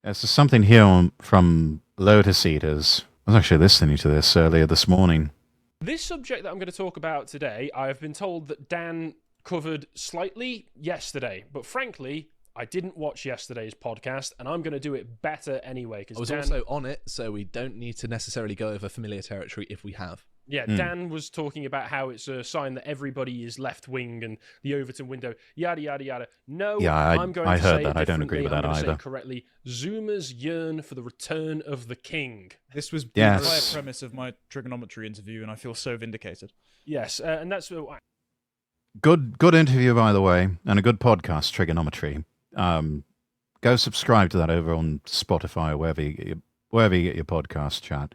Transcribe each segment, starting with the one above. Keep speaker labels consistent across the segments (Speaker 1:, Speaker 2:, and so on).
Speaker 1: There's something here from Lotus Eaters. I was actually listening to this earlier this morning.
Speaker 2: This subject that I'm going to talk about today, I've been told that Dan covered slightly yesterday, but frankly, I didn't watch yesterday's podcast, and I'm going to do it better anyway.
Speaker 3: I was also on it, so we don't need to necessarily go over familiar territory if we have.
Speaker 2: Yeah, Dan was talking about how it's a sign that everybody is left wing and the Overton window, yada yada yada. No,
Speaker 1: Yeah,
Speaker 2: I'm going
Speaker 1: I
Speaker 2: to
Speaker 1: heard
Speaker 2: say
Speaker 1: that.
Speaker 2: it
Speaker 1: I don't agree
Speaker 2: differently.
Speaker 1: with that
Speaker 2: I'm going to say
Speaker 1: either.
Speaker 2: it correctly. Zoomers yearn for the return of the king.
Speaker 4: This was the
Speaker 1: Yes.
Speaker 4: entire premise of my trigonometry interview, and I feel so vindicated.
Speaker 2: Yes, and that's
Speaker 1: Good interview, by the way, and a good podcast, Trigonometry. Go subscribe to that over on Spotify or wherever you get your podcast, chat.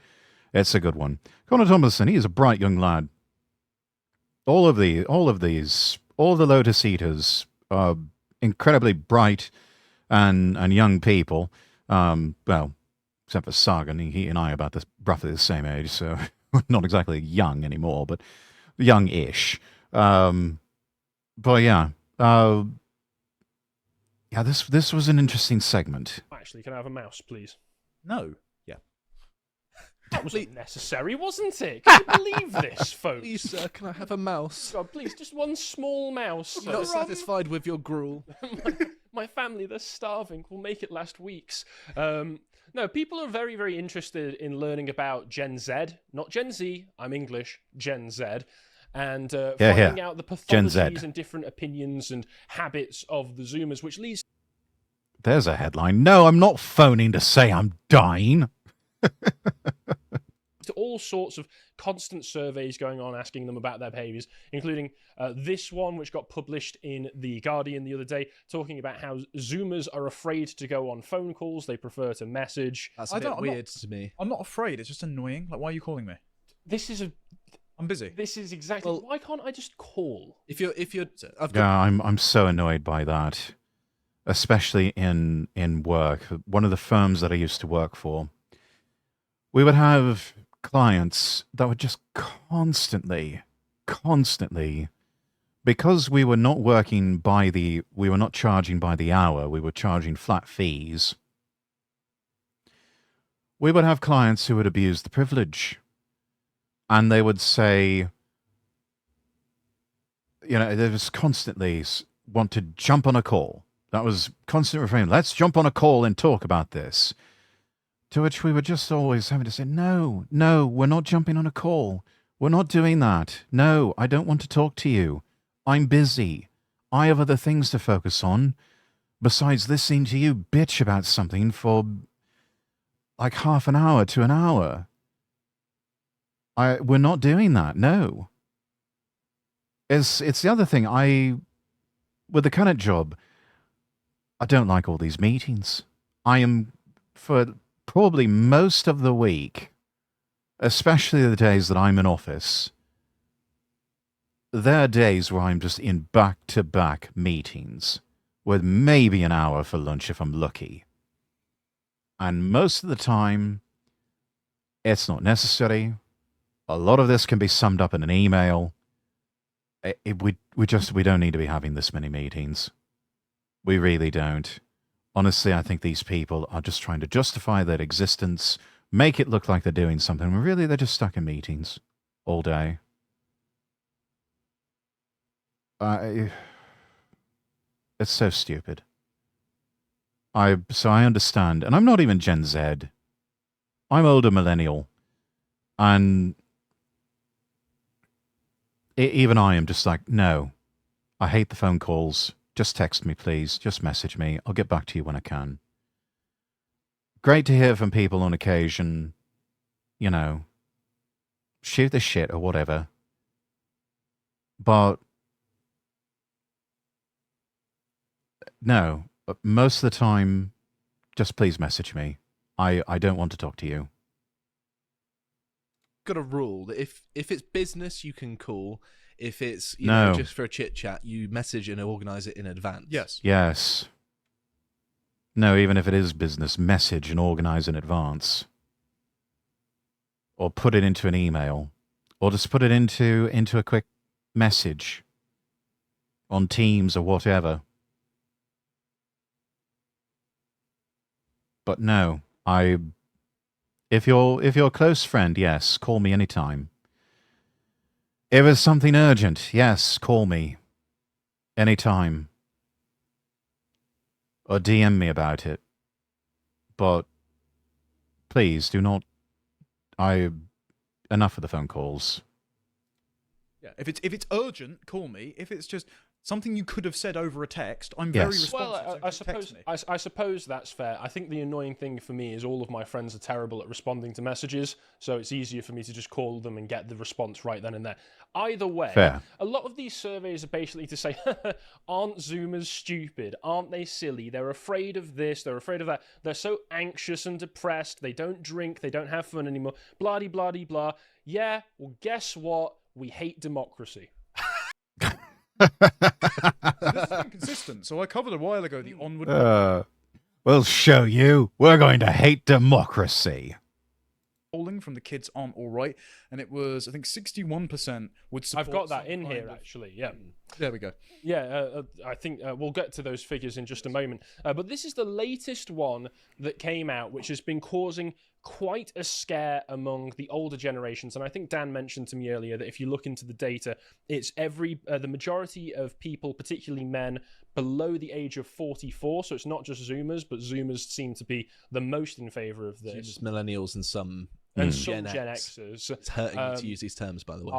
Speaker 1: It's a good one. Connor Thomason, he is a bright young lad. All of the Lotus Eaters are incredibly bright and young people. Well, except for Sagan, he and I are about roughly the same age, so not exactly young anymore, but young-ish. But yeah, this was an interesting segment.
Speaker 2: actually, can I have a mouse, please?
Speaker 4: No.
Speaker 2: That was unnecessary, wasn't it? Can you believe this, folks?
Speaker 3: Please, sir, can I have a mouse?
Speaker 2: God, please, just one small mouse.
Speaker 3: I'm not satisfied with your gruel.
Speaker 2: My family, they're starving. We'll make it last weeks. No, people are very, very interested in learning about Gen Z. Not Gen Z, I'm English, Gen Z. And finding out the pathologies and different opinions and habits of the Zoomers, which leads
Speaker 1: There's a headline. No, I'm not phoning to say I'm dying.
Speaker 2: to all sorts of constant surveys going on asking them about their behaviours, including this one which got published in The Guardian the other day, talking about how Zoomers are afraid to go on phone calls, they prefer to message.
Speaker 3: That's a bit weird to me.
Speaker 4: I'm not afraid. It's just annoying. Like, why are you calling me? I'm busy.
Speaker 2: This is exactly...
Speaker 3: Well,
Speaker 2: why can't I just call?
Speaker 3: If you're,
Speaker 1: Yeah, I'm so annoyed by that, especially in work. One of the firms that I used to work for, we would have clients that would just constantly, because we were not we were not charging by the hour, we were charging flat fees. We would have clients who would abuse the privilege. And they would say, they was constantly want to jump on a call. That was constant refrain. Let's jump on a call and talk about this. To which we were just always having to say, no, we're not jumping on a call. We're not doing that. No, I don't want to talk to you. I'm busy. I have other things to focus on besides listening to you bitch about something for like half an hour to an hour. We're not doing that. No. It's the other thing. With the current job, I don't like all these meetings. I am, for probably most of the week, especially the days that I'm in office, there are days where I'm just in back-to-back meetings with maybe an hour for lunch if I'm lucky. And most of the time, it's not necessary. A lot of this can be summed up in an email. We don't need to be having this many meetings. We really don't. Honestly, I think these people are just trying to justify their existence, make it look like they're doing something, when really they're just stuck in meetings all day. It's so stupid. So I understand, and I'm not even Gen Z. I'm older millennial, and even I am just like, no, I hate the phone calls. Just text me, please. Just message me. I'll get back to you when I can. Great to hear from people on occasion. Shoot the shit or whatever. But no, most of the time, just please message me. I don't want to talk to you.
Speaker 3: Got a rule that if it's business, you can call. If it's just for a chit chat, you message and organise it in advance.
Speaker 4: Yes.
Speaker 1: No, even if it is business, message and organise in advance, or put it into an email, or just put it into a quick message on Teams or whatever. But no, if you're a close friend, yes, call me anytime. If it's something urgent, yes, call me anytime. Or DM me about it. But please do not. Enough of the phone calls.
Speaker 4: Yeah, if it's urgent, call me. If it's just something you could have said over a text, I'm very responsive.
Speaker 2: Well, I suppose that's fair. I think the annoying thing for me is all of my friends are terrible at responding to messages, so it's easier for me to just call them and get the response right then and there. Either way,
Speaker 1: fair.
Speaker 2: A lot of these surveys are basically to say, aren't Zoomers stupid? Aren't they silly? They're afraid of this, they're afraid of that. They're so anxious and depressed, they don't drink, they don't have fun anymore, blah-de-blah-de-blah. Yeah, well, guess what? We hate democracy.
Speaker 4: This is inconsistent. So I covered a while ago the onward.
Speaker 1: We'll show you. We're going to hate democracy.
Speaker 4: Polling from the kids aren't all right, and it was, I think, 61% would support.
Speaker 2: I've got that in here actually. Yeah.
Speaker 4: There we go.
Speaker 2: Yeah, I think we'll get to those figures in just a moment. But this is the latest one that came out, which has been causing quite a scare among the older generations. And I think Dan mentioned to me earlier that if you look into the data, it's the majority of people, particularly men, below the age of 44. So it's not just Zoomers, but Zoomers seem to be the most in favor of this.
Speaker 3: Zoomers, millennials, and some
Speaker 2: Gen Xers.
Speaker 3: It's hurting me to use these terms, by the way.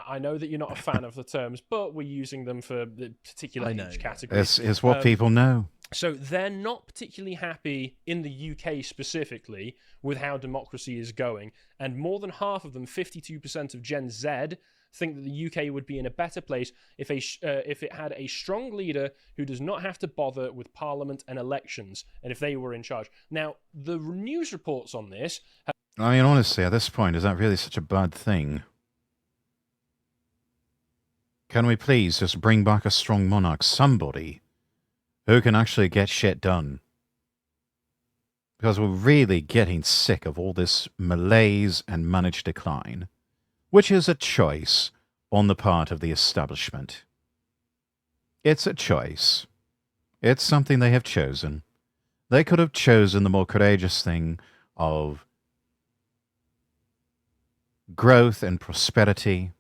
Speaker 2: I know that you're not a fan of the terms, but we're using them for the particular age category.
Speaker 1: It's what people know.
Speaker 2: So they're not particularly happy in the UK specifically with how democracy is going. And more than half of them, 52% of Gen Z, think that the UK would be in a better place if it had a strong leader who does not have to bother with parliament and elections, and if they were in charge. Now, the news reports on this...
Speaker 1: I mean, honestly, at this point, is that really such a bad thing? Can we please just bring back a strong monarch, somebody who can actually get shit done? Because we're really getting sick of all this malaise and managed decline, which is a choice on the part of the establishment. It's a choice. It's something they have chosen. They could have chosen the more courageous thing of growth and prosperity.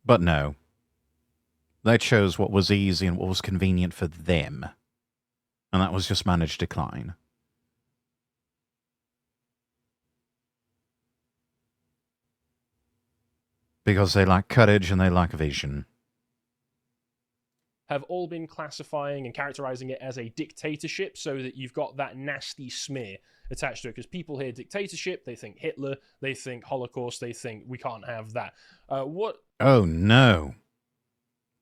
Speaker 1: But no. They chose what was easy and what was convenient for them. And that was just managed decline. Because they lack courage and they lack vision.
Speaker 2: Have all been classifying and characterizing it as a dictatorship, so that you've got that nasty smear attached to it. Because people hear dictatorship, they think Hitler, they think Holocaust, they think we can't have that. What?
Speaker 1: Oh no.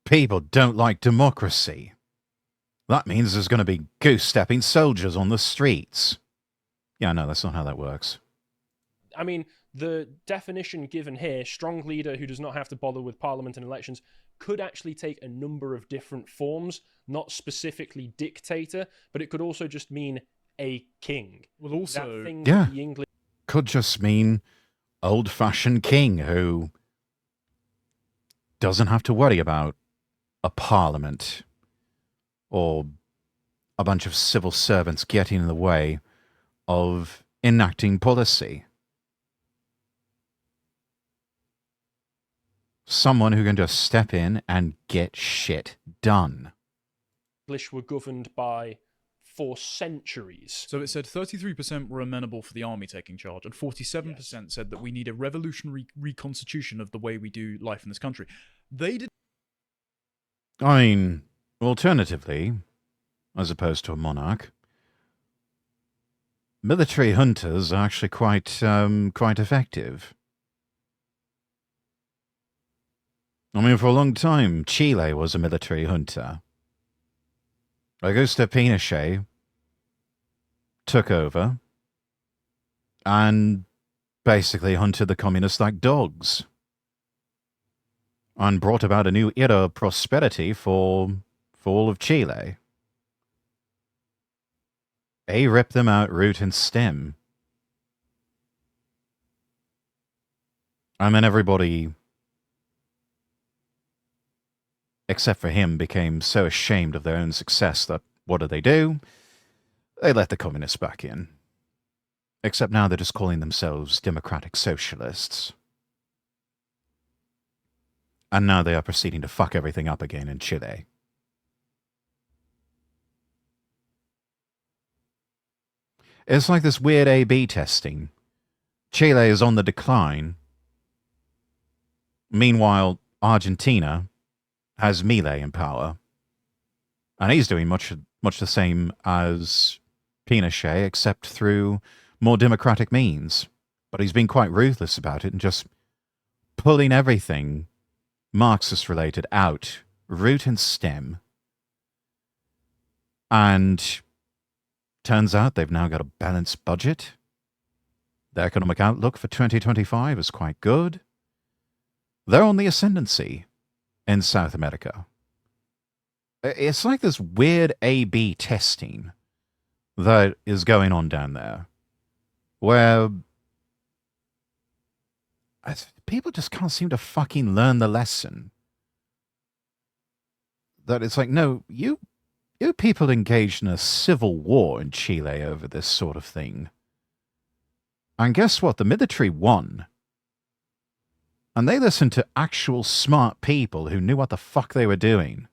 Speaker 1: People don't like democracy. That means there's going to be goose-stepping soldiers on the streets. Yeah, no, that's not how that works.
Speaker 2: I mean, the definition given here, strong leader who does not have to bother with parliament and elections, could actually take a number of different forms, not specifically dictator, but it could also just mean a king.
Speaker 4: Well, also,
Speaker 2: that thing
Speaker 1: yeah,
Speaker 2: the English
Speaker 1: could just mean old-fashioned king who doesn't have to worry about a parliament or a bunch of civil servants getting in the way of enacting policy. Someone who can just step in and get shit done.
Speaker 2: English were governed by for centuries.
Speaker 4: So it said 33% were amenable for the army taking charge, and 47% said that we need a revolutionary reconstitution of the way we do life in this country. They did.
Speaker 1: I mean, alternatively, as opposed to a monarch, military hunters are actually quite effective. I mean, for a long time, Chile was a military junta. Augusto Pinochet took over and basically hunted the communists like dogs and brought about a new era of prosperity for all of Chile. He ripped them out root and stem. And then everybody, except for him, became so ashamed of their own success that what do? They let the communists back in. Except now they're just calling themselves democratic socialists. And now they are proceeding to fuck everything up again in Chile. It's like this weird A-B testing. Chile is on the decline. Meanwhile, Argentina has Milei in power. And he's doing much the same as Pinochet, except through more democratic means. But he's been quite ruthless about it and just pulling everything Marxist-related out, root and stem. And turns out they've now got a balanced budget. Their economic outlook for 2025 is quite good. They're on the ascendancy in South America. It's like this weird A-B testing that is going on down there, where people just can't seem to fucking learn the lesson. That it's like, no, you people engaged in a civil war in Chile over this sort of thing. And guess what? The military won. And they listened to actual smart people who knew what the fuck they were doing.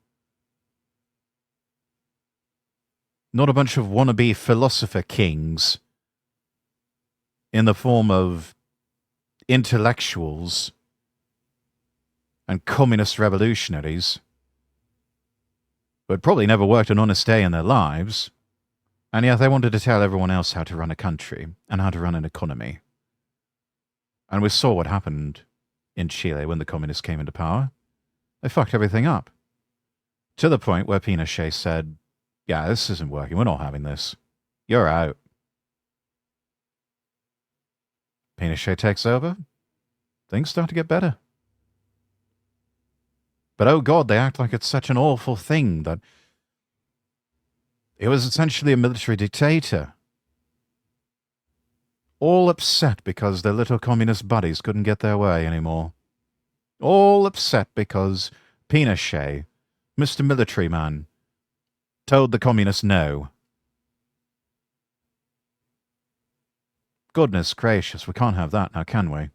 Speaker 1: Not a bunch of wannabe philosopher kings in the form of intellectuals and communist revolutionaries who had probably never worked an honest day in their lives, and yet they wanted to tell everyone else how to run a country and how to run an economy. And we saw what happened in Chile when the communists came into power. They fucked everything up. To the point where Pinochet said, yeah, this isn't working. We're not having this. You're out. Pinochet takes over. Things start to get better. But oh God, they act like it's such an awful thing that it was essentially a military dictator. All upset because their little communist buddies couldn't get their way anymore. All upset because Pinochet, Mr. Military Man, told the communists no. Goodness gracious, we can't have that now, can we?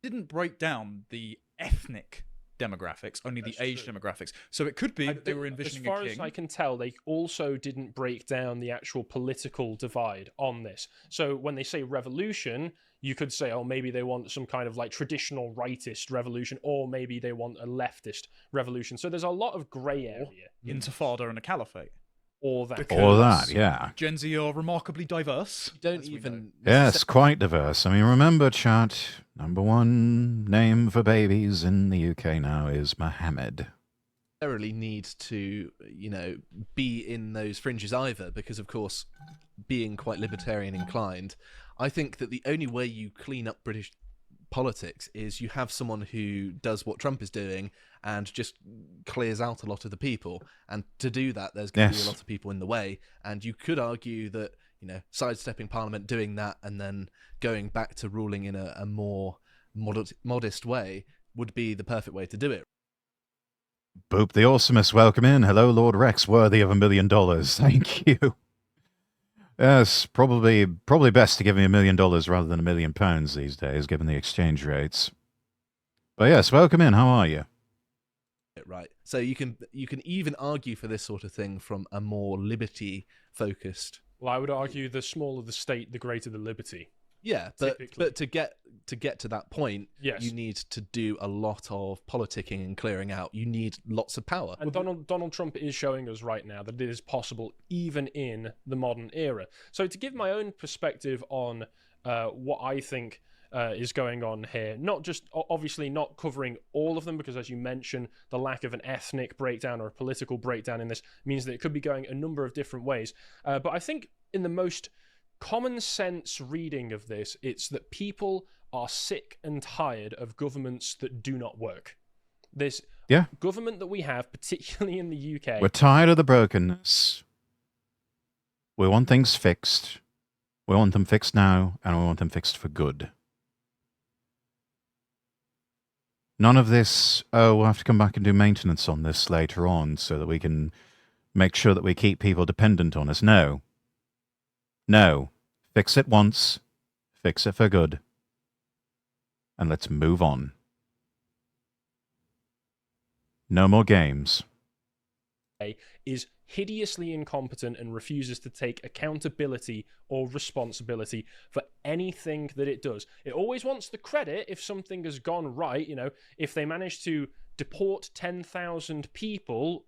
Speaker 4: Didn't break down the ethnic demographics, only the age demographics. So it could be that they were envisioning a king.
Speaker 2: As far as I can tell, they also didn't break down the actual political divide on this. So when they say revolution, you could say, oh, maybe they want some kind of like traditional rightist revolution, or maybe they want a leftist revolution. So there's a lot of grey area.
Speaker 4: Intifada and a caliphate.
Speaker 2: Or that.
Speaker 1: Or that, yeah.
Speaker 4: Gen Z are remarkably diverse.
Speaker 3: Don't even...
Speaker 1: Yes, quite diverse. I mean, remember, chat, number one name for babies in the UK now is Mohammed.
Speaker 3: Necessarily need to, be in those fringes either, because, of course, being quite libertarian inclined, I think that the only way you clean up British politics is you have someone who does what Trump is doing and just clears out a lot of the people, and to do that there's going to be a lot of people in the way, and you could argue that sidestepping Parliament, doing that and then going back to ruling in a more modest way would be the perfect way to do it.
Speaker 1: Boop the Awesomest, welcome in. Hello, Lord Rex, worthy of $1 million. Thank you. Yes, probably best to give me $1 million rather than £1 million these days, given the exchange rates. But yes, welcome in. How are you?
Speaker 3: Right. So you can even argue for this sort of thing from a more liberty-focused.
Speaker 2: Well, I would argue the smaller the state, the greater the liberty.
Speaker 3: Yeah, but to get to that point,
Speaker 2: yes,
Speaker 3: you need to do a lot of politicking and clearing out. You need lots of power.
Speaker 2: And Donald Trump is showing us right now that it is possible even in the modern era. So to give my own perspective on what I think is going on here, not just obviously not covering all of them, because as you mentioned, the lack of an ethnic breakdown or a political breakdown in this means that it could be going a number of different ways. But I think in the most common sense reading of this, it's that people are sick and tired of governments that do not work. This government that we have, particularly in the UK...
Speaker 1: We're tired of the brokenness. We want things fixed. We want them fixed now, and we want them fixed for good. None of this, we'll have to come back and do maintenance on this later on so that we can make sure that we keep people dependent on us. No. No. Fix it once. Fix it for good. And let's move on. No more games.
Speaker 2: Is hideously incompetent and refuses to take accountability or responsibility for anything that it does. It always wants the credit if something has gone right. You know, if they manage to deport 10,000 people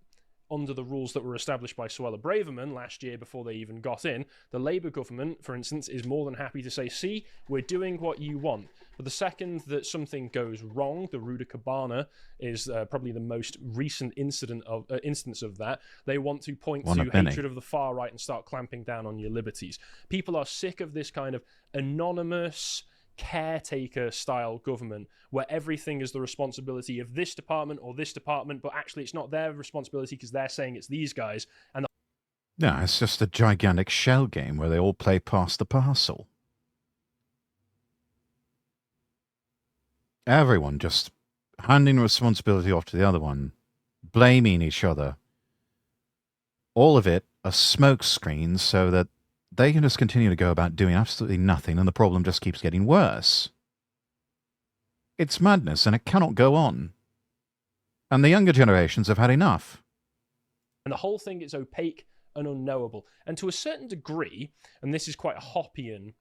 Speaker 2: under the rules that were established by Suella Braverman last year before they even got in, the Labour government, for instance, is more than happy to say, see, we're doing what you want. But the second that something goes wrong, the Ruda Cabana is probably the most recent instance of that, they want to point to hatred of the far right and start clamping down on your liberties. People are sick of this kind of anonymous, caretaker style government where everything is the responsibility of this department or this department, but actually it's not their responsibility because they're saying it's these guys. And
Speaker 1: No, it's just a gigantic shell game where they all play past the parcel. Everyone just handing responsibility off to the other one, blaming each other. All of it a smoke screen so that they can just continue to go about doing absolutely nothing and the problem just keeps getting worse. It's madness and it cannot go on. And the younger generations have had enough.
Speaker 2: And the whole thing is opaque and unknowable. And to a certain degree, and this is quite a Hoppian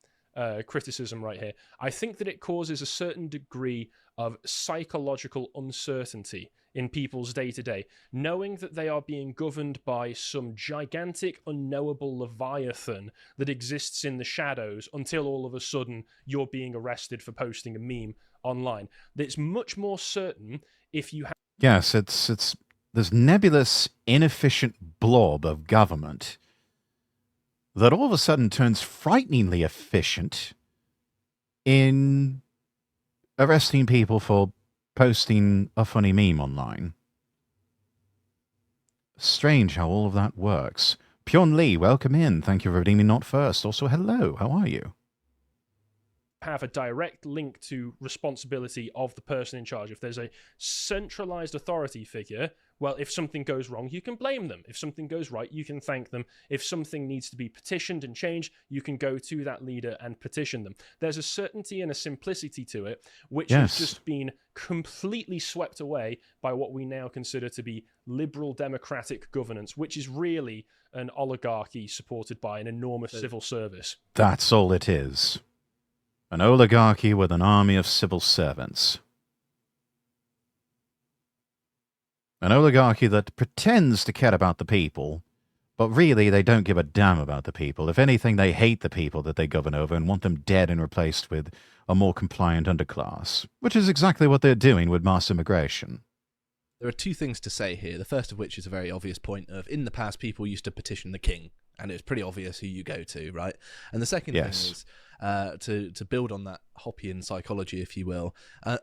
Speaker 2: criticism right here, I think that it causes a certain degree of psychological uncertainty in people's day-to-day, knowing that they are being governed by some gigantic, unknowable leviathan that exists in the shadows until all of a sudden you're being arrested for posting a meme online. It's much more certain if you have...
Speaker 1: Yes, it's this nebulous, inefficient blob of government that all of a sudden turns frighteningly efficient in arresting people for posting a funny meme online. Strange how all of that works. Pyon Lee, welcome in. Thank you for redeeming Not First. Also, hello. How are you?
Speaker 2: Have a direct link to responsibility of the person in charge. If there's a centralized authority figure, well, if something goes wrong, you can blame them. If something goes right, you can thank them. If something needs to be petitioned and changed, you can go to that leader and petition them. There's a certainty and a simplicity to it, which has just been completely swept away by what we now consider to be liberal democratic governance, which is really an oligarchy supported by an enormous civil service.
Speaker 1: That's all it is. An oligarchy with an army of civil servants. An oligarchy that pretends to care about the people, but really they don't give a damn about the people. If anything, they hate the people that they govern over and want them dead and replaced with a more compliant underclass, which is exactly what they're doing with mass immigration.
Speaker 3: There are two things to say here. The first of which is a very obvious point of, in the past, people used to petition the king, and it's pretty obvious who you go to, right? And the second thing is, to build on that Hoppian psychology, if you will,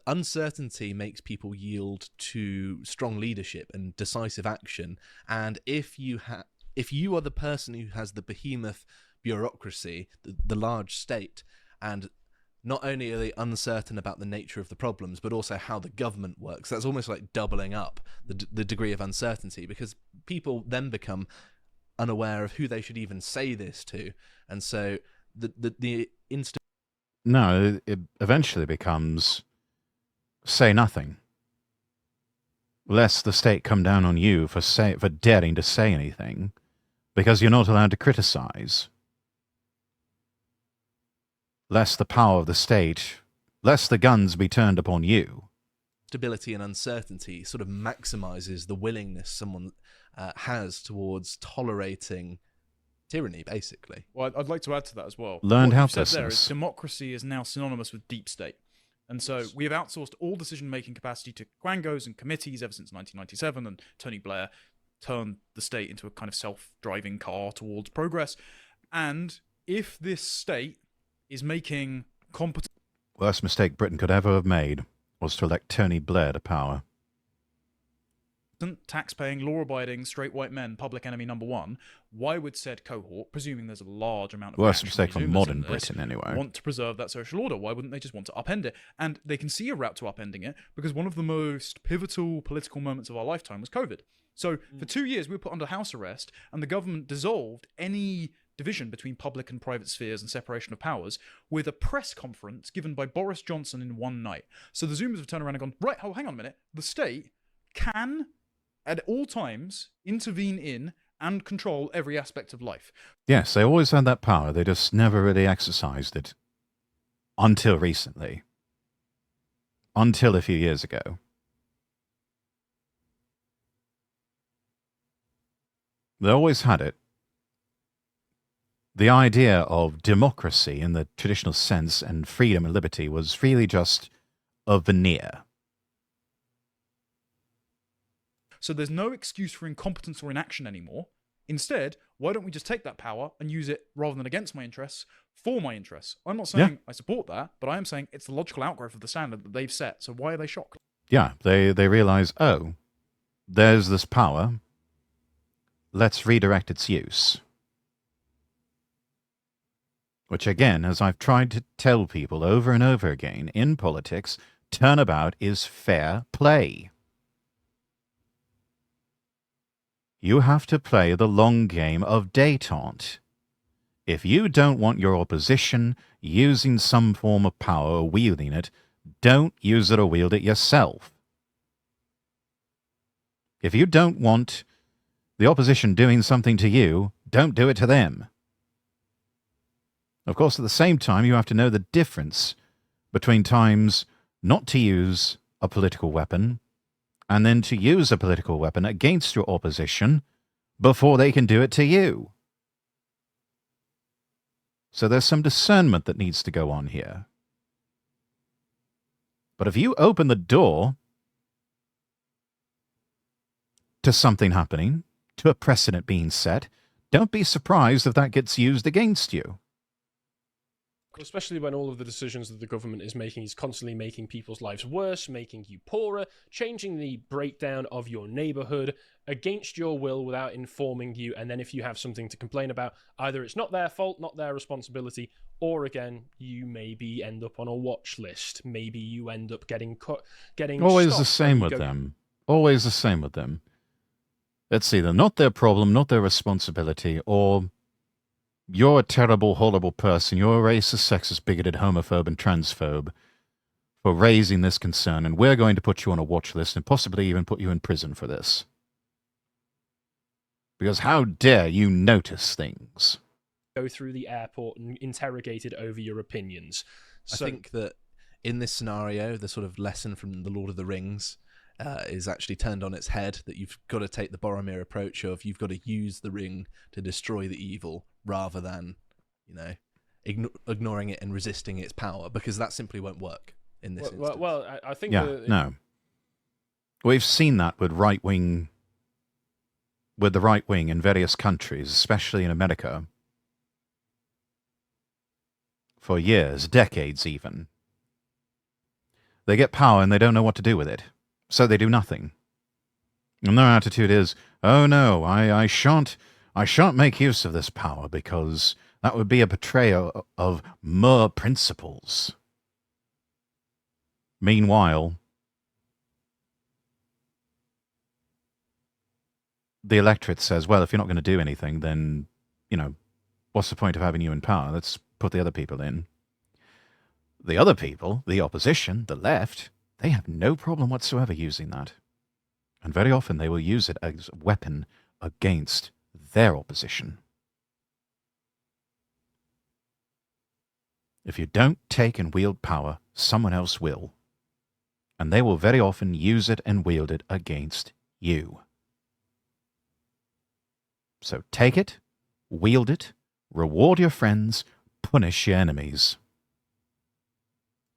Speaker 3: uncertainty makes people yield to strong leadership and decisive action. And if you are the person who has the behemoth bureaucracy, the large state, and not only are they uncertain about the nature of the problems, but also how the government works, that's almost like doubling up the degree of uncertainty, because people then become unaware of who they should even say this to. And so the instant...
Speaker 1: No, it eventually becomes say nothing. Lest the state come down on you for daring to say anything, because you're not allowed to criticize. Lest the power of the state, lest the guns be turned upon you.
Speaker 3: Stability and uncertainty sort of maximizes the willingness someone has towards tolerating tyranny, basically.
Speaker 4: Well, I'd like to add to that as well.
Speaker 1: Learned
Speaker 4: what
Speaker 1: helplessness.
Speaker 4: You've said there is democracy is now synonymous with deep state. And so we have outsourced all decision-making capacity to quangos and committees ever since 1997, and Tony Blair turned the state into a kind of self-driving car towards progress. And if this state is making competent...
Speaker 1: Worst mistake Britain could ever have made was to elect Tony Blair to power.
Speaker 4: tax-paying, law-abiding, straight white men, public enemy number one, why would said cohort, presuming there's a large amount of
Speaker 1: Worst
Speaker 4: reactionary
Speaker 1: mistake for
Speaker 4: Zoomers
Speaker 1: modern
Speaker 4: in this,
Speaker 1: Britain, anyway.
Speaker 4: want to preserve that social order? Why wouldn't they just want to upend it? And they can see a route to upending it because one of the most pivotal political moments of our lifetime was COVID. So for 2 years, we were put under house arrest, and the government dissolved any division between public and private spheres and separation of powers with a press conference given by Boris Johnson in one night. So the Zoomers have turned around and gone, right, oh, hang on a minute. The state can, at all times, intervene in and control every aspect of life.
Speaker 1: Yes, they always had that power. They just never really exercised it until recently. Until a few years ago. They always had it. The idea of democracy in the traditional sense and freedom and liberty was really just a veneer.
Speaker 4: So there's no excuse for incompetence or inaction anymore. Instead, why don't we just take that power and use it rather than against my interests, for my interests? I'm not saying I support that, but I am saying it's the logical outgrowth of the standard that they've set. So why are they shocked?
Speaker 1: Yeah, they realize, oh, there's this power. Let's redirect its use. Which again, as I've tried to tell people over and over again, in politics, turnabout is fair play. You have to play the long game of détente. If you don't want your opposition using some form of power or wielding it, don't use it or wield it yourself. If you don't want the opposition doing something to you, don't do it to them. Of course, at the same time, you have to know the difference between times not to use a political weapon and then to use a political weapon against your opposition before they can do it to you. So there's some discernment that needs to go on here. But if you open the door to something happening, to a precedent being set, don't be surprised if that gets used against you.
Speaker 2: Especially when all of the decisions that the government is making is constantly making people's lives worse, making you poorer, changing the breakdown of your neighborhood against your will without informing you. And then if you have something to complain about, either it's not their fault, not their responsibility, or again, you maybe end up on a watch list. Maybe you end up getting
Speaker 1: always the same with them. Always the same with them. It's either not their problem, not their responsibility, or you're a terrible, horrible person. You're a racist, sexist, bigoted, homophobe, and transphobe for raising this concern, and we're going to put you on a watch list and possibly even put you in prison for this. Because how dare you notice things?
Speaker 2: Go through the airport and interrogated over your opinions. So,
Speaker 3: I think that in this scenario, the sort of lesson from The Lord of the Rings is actually turned on its head, that you've got to take the Boromir approach of you've got to use the ring to destroy the evil rather than, ignoring it and resisting its power, because that simply won't work in this instance.
Speaker 2: Well, I think...
Speaker 1: No. We've seen that with the right wing in various countries, especially in America, for years, decades even. They get power and they don't know what to do with it. So they do nothing. And their attitude is, oh no, I shan't make use of this power because that would be a betrayal of mere principles. Meanwhile, the electorate says, well, if you're not going to do anything, then, what's the point of having you in power? Let's put the other people in. The other people, the opposition, the left, they have no problem whatsoever using that. And very often they will use it as a weapon against their opposition. If you don't take and wield power, someone else will. And they will very often use it and wield it against you. So take it, wield it, reward your friends, punish your enemies.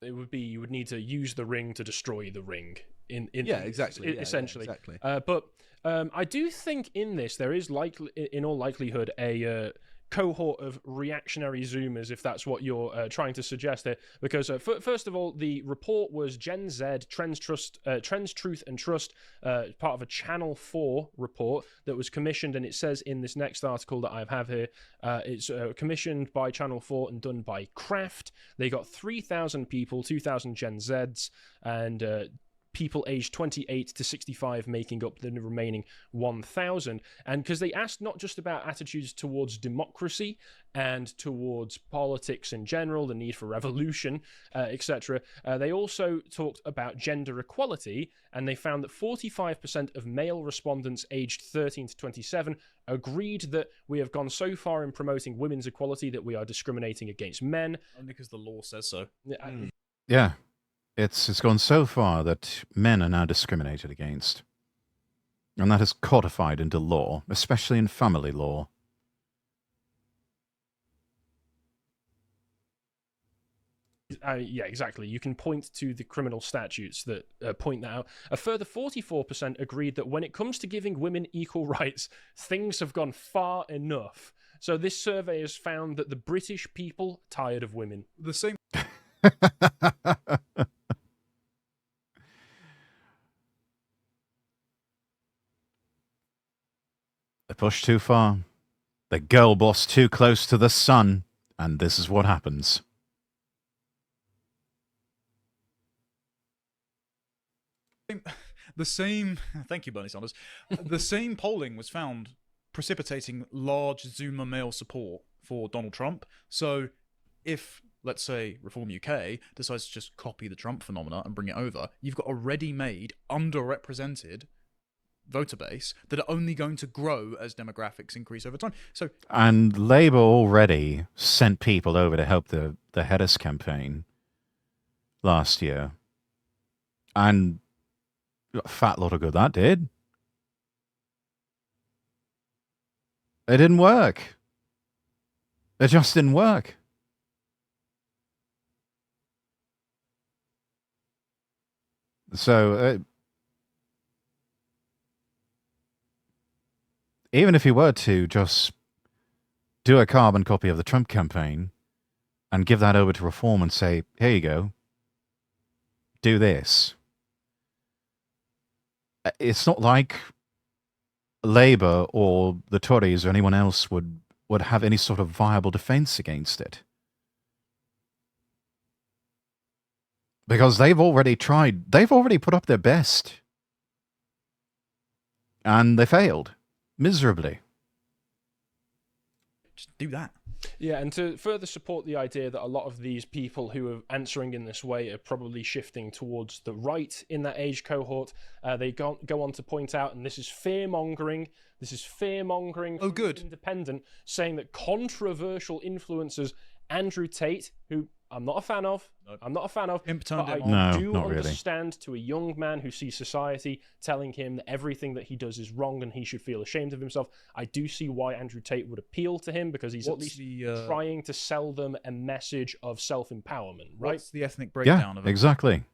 Speaker 2: It would be you would need to use the ring to destroy the ring.
Speaker 3: Exactly.
Speaker 2: Essentially.
Speaker 3: Yeah, exactly.
Speaker 2: But I do think in this there is in all likelihood a cohort of reactionary Zoomers, if that's what you're trying to suggest here. Because first of all, the report was Gen Z, Trends, Truth and Trust, part of a Channel 4 report that was commissioned, and it says in this next article that I have here, it's commissioned by Channel 4 and done by Kraft. They got 3,000 people, 2,000 Gen Zs, and people aged 28 to 65 making up the remaining 1,000. And because they asked not just about attitudes towards democracy and towards politics in general, the need for revolution, etc., they also talked about gender equality, and they found that 45% of male respondents aged 13 to 27 agreed that we have gone so far in promoting women's equality that we are discriminating against men.
Speaker 4: Only because the law says so.
Speaker 1: Yeah. It's gone so far that men are now discriminated against. And that is codified into law, especially in family law.
Speaker 2: Yeah, exactly. You can point to the criminal statutes that point that out. A further 44% agreed that when it comes to giving women equal rights, things have gone far enough. So this survey has found that the British people are tired of women.
Speaker 4: The same.
Speaker 1: They push too far. They girl boss too close to the sun. And this is what happens.
Speaker 4: The same. Thank you, Bernie Sanders. The same polling was found precipitating large Zoomer male support for Donald Trump. So, if let's say Reform UK decides to just copy the Trump phenomena and bring it over, you've got a ready-made, underrepresented voter base that are only going to grow as demographics increase over time. So,
Speaker 1: and Labour already sent people over to help the Hedis campaign last year, and a fat lot of good that did. It didn't work. It just didn't work. So, even if you were to just do a carbon copy of the Trump campaign and give that over to Reform and say, here you go, do this. It's not like Labour or the Tories or anyone else would have any sort of viable defence against it. Because they've already tried, they've already put up their best. And they failed. Miserably.
Speaker 4: just do that.
Speaker 2: Yeah, and to further support the idea that a lot of these people who are answering in this way are probably shifting towards the right in that age cohort, they go on to point out, and this is fear-mongering,
Speaker 4: Oh, good.
Speaker 2: Independent, saying that controversial influencers, Andrew Tate, who I'm not a fan of,
Speaker 4: Pimp
Speaker 2: but
Speaker 4: turned
Speaker 2: I
Speaker 4: him on.
Speaker 1: No,
Speaker 2: do
Speaker 1: not really.
Speaker 2: understand to a young man who sees society telling him that everything that he does is wrong and he should feel ashamed of himself. I do see why Andrew Tate would appeal to him, because he's at least trying to sell them a message of self-empowerment, right?
Speaker 4: What's the ethnic breakdown
Speaker 1: Yeah,
Speaker 4: of it?
Speaker 1: exactly.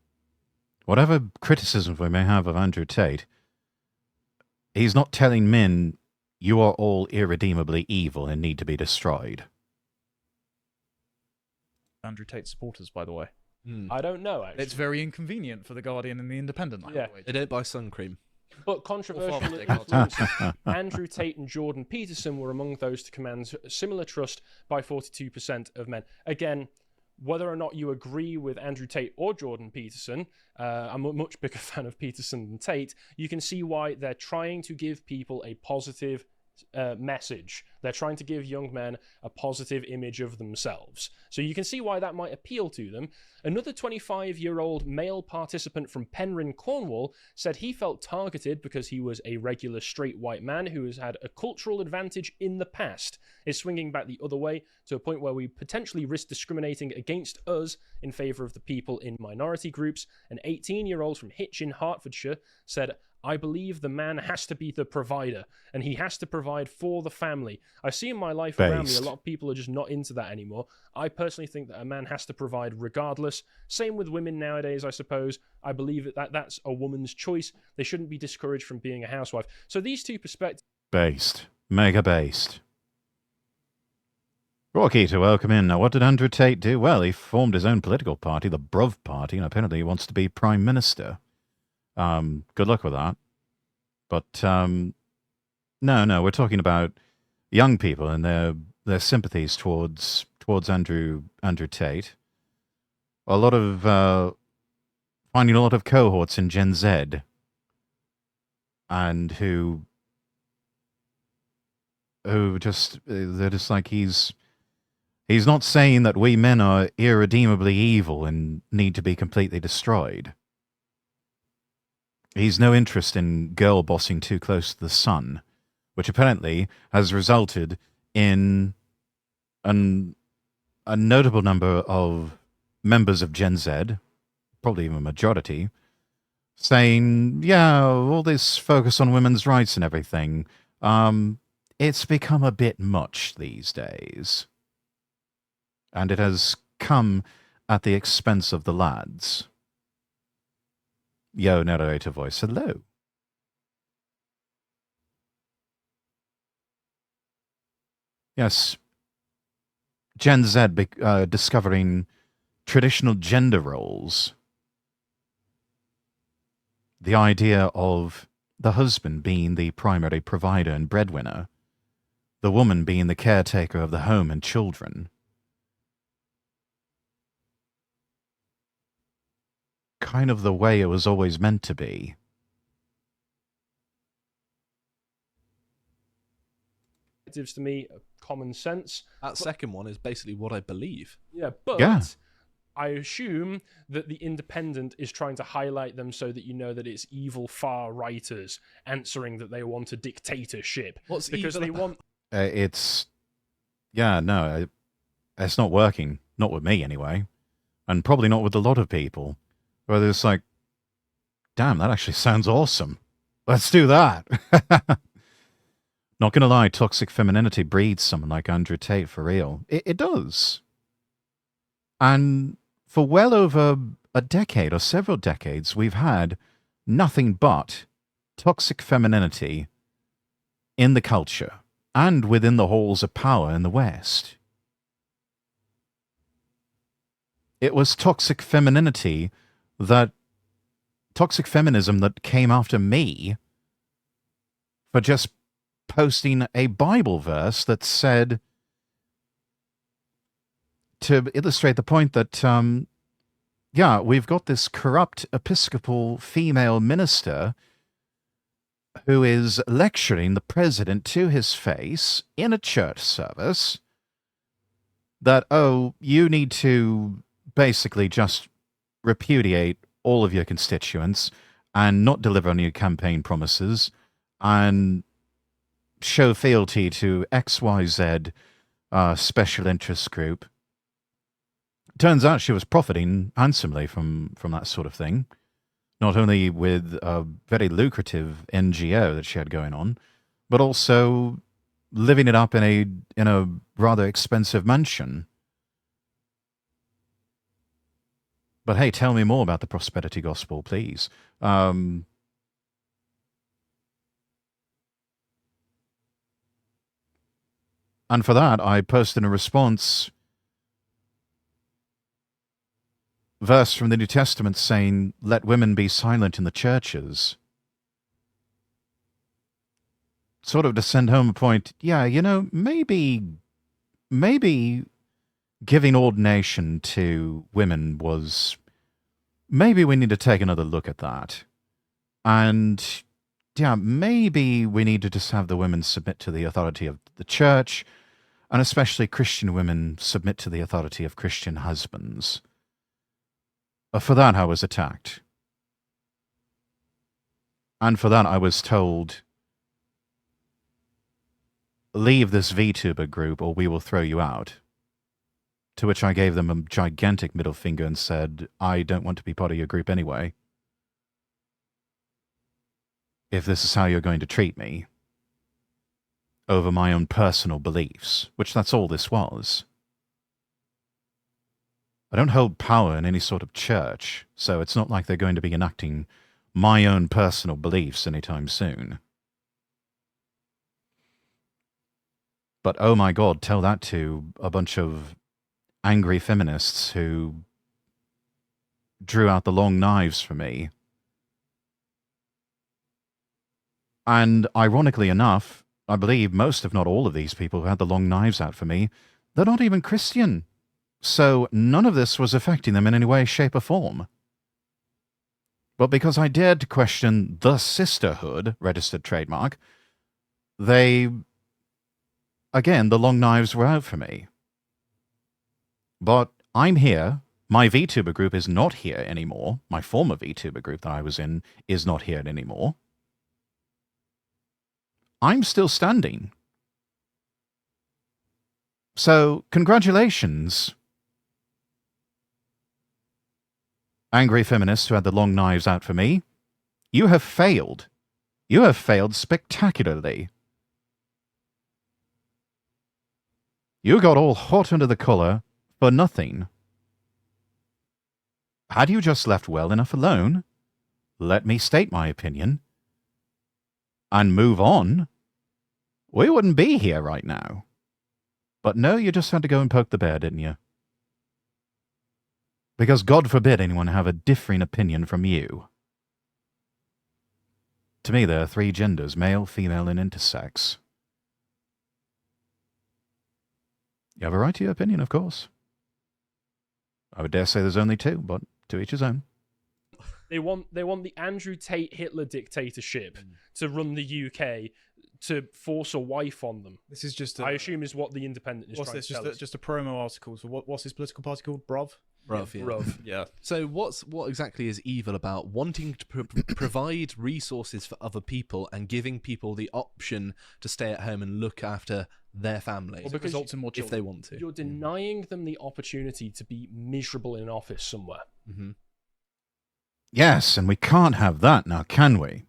Speaker 1: Whatever criticisms we may have of Andrew Tate, he's not telling men you are all irredeemably evil and need to be destroyed.
Speaker 4: Andrew Tate supporters, by the way.
Speaker 2: I don't know, actually.
Speaker 4: It's very inconvenient for the Guardian and the Independent.
Speaker 2: Yeah.
Speaker 3: They don't buy sun cream.
Speaker 2: But controversial
Speaker 3: Or
Speaker 2: influences, Andrew Tate and Jordan Peterson were among those to command similar trust by 42% of men. Again, whether or not you agree with Andrew Tate or Jordan Peterson, I'm a much bigger fan of Peterson than Tate, you can see why they're trying to give people a positive message. They're trying to give young men a positive image of themselves. So you can see why that might appeal to them. Another 25-year-old male participant from Penryn, Cornwall, said he felt targeted because he was a regular straight white man who has had a cultural advantage in the past, is swinging back the other way to a point where we potentially risk discriminating against us in favour of the people in minority groups. An 18-year-old from Hitchin, Hertfordshire, said, I believe the man has to be the provider, and he has to provide for the family. I see in my life around me, a lot of people are just not into that anymore. I personally think that a man has to provide regardless. Same with women nowadays, I suppose. I believe that that's a woman's choice. They shouldn't be discouraged from being a housewife. So these two perspectives...
Speaker 1: Based. Mega based. Rocky to welcome in. Now, what did Andrew Tate do? Well, he formed his own political party, the Bruv Party, and apparently he wants to be Prime Minister. Good luck with that. But no, we're talking about young people and their sympathies towards Andrew Tate. A lot of finding a lot of cohorts in Gen Z, and who just they're just like he's not saying that we men are irredeemably evil and need to be completely destroyed. He's no interest in girl bossing too close to the sun, which apparently has resulted in a notable number of members of Gen Z, probably even a majority, saying, yeah, all this focus on women's rights and everything, it's become a bit much these days. And it has come at the expense of the lads. Yo, narrator voice, hello. Yes, Gen Z discovering traditional gender roles. The idea of the husband being the primary provider and breadwinner, the woman being the caretaker of the home and children. Kind of the way it was always meant to be.
Speaker 2: To me, common sense.
Speaker 3: That second one is basically what I believe.
Speaker 2: Yeah, but
Speaker 1: Yeah.
Speaker 2: I assume that the Independent is trying to highlight them so that you know that it's evil far righters answering that they want a dictatorship.
Speaker 3: What's
Speaker 2: because
Speaker 3: evil
Speaker 2: they
Speaker 3: about-
Speaker 2: want
Speaker 1: It's not working. Not with me anyway, and probably not with a lot of people. Where it's like, damn, that actually sounds awesome. Let's do that. Not gonna lie, toxic femininity breeds someone like Andrew Tate for real. It does. And for well over a decade or several decades, we've had nothing but toxic femininity in the culture and within the halls of power in the West. It was toxic feminism that came after me for just posting a Bible verse that said, to illustrate the point that, we've got this corrupt Episcopal female minister who is lecturing the president to his face in a church service that, you need to basically just repudiate all of your constituents and not deliver on your campaign promises and show fealty to XYZ special interest group. Turns out she was profiting handsomely from that sort of thing, not only with a very lucrative NGO that she had going on, but also living it up in a rather expensive mansion. But hey, tell me more about the prosperity gospel, please. And for that, I posted a response verse from the New Testament saying, let women be silent in the churches. Sort of to send home a point, maybe giving ordination to women was, maybe we need to take another look at that. And maybe we need to just have the women submit to the authority of the church, and especially Christian women submit to the authority of Christian husbands. For that, I was attacked. And for that, I was told, leave this Vtuber group or we will throw you out. To which I gave them a gigantic middle finger and said, I don't want to be part of your group anyway. If this is how you're going to treat me, over my own personal beliefs, which that's all this was. I don't hold power in any sort of church, so it's not like they're going to be enacting my own personal beliefs anytime soon. But oh my God, tell that to a bunch of angry feminists who drew out the long knives for me. And ironically enough, I believe most, if not all, of these people who had the long knives out for me, they're not even Christian. So none of this was affecting them in any way, shape, or form. But because I dared to question the sisterhood, registered trademark, again, the long knives were out for me. But I'm here. My Vtuber group is not here anymore. My former Vtuber group that I was in is not here anymore. I'm still standing. So, congratulations, angry feminists who had the long knives out for me. You have failed. You have failed spectacularly. You got all hot under the collar for nothing. Had you just left well enough alone, let me state my opinion, and move on, we wouldn't be here right now. But no, you just had to go and poke the bear, didn't you? Because God forbid anyone have a differing opinion from you. To me, there are three genders, male, female, and intersex. You have a right to your opinion, of course. I would dare say there's only two, but to each his own.
Speaker 2: They want the Andrew Tate Hitler dictatorship to run the UK, to force a wife on them.
Speaker 4: This is just
Speaker 2: I assume is what the Independent is
Speaker 4: what's
Speaker 2: trying
Speaker 4: this?
Speaker 2: to tell us.
Speaker 4: Just a promo article. So what's his political party called? Bruv.
Speaker 3: Bruv, yeah.
Speaker 2: Bruv.
Speaker 4: Yeah.
Speaker 3: So what exactly is evil about wanting to provide resources for other people and giving people the option to stay at home and look after their family
Speaker 2: Well, because
Speaker 4: results in more
Speaker 3: if
Speaker 4: children.
Speaker 3: they want to?
Speaker 2: You're denying them the opportunity to be miserable in an office somewhere.
Speaker 3: Mm-hmm.
Speaker 1: Yes, and we can't have that now, can we?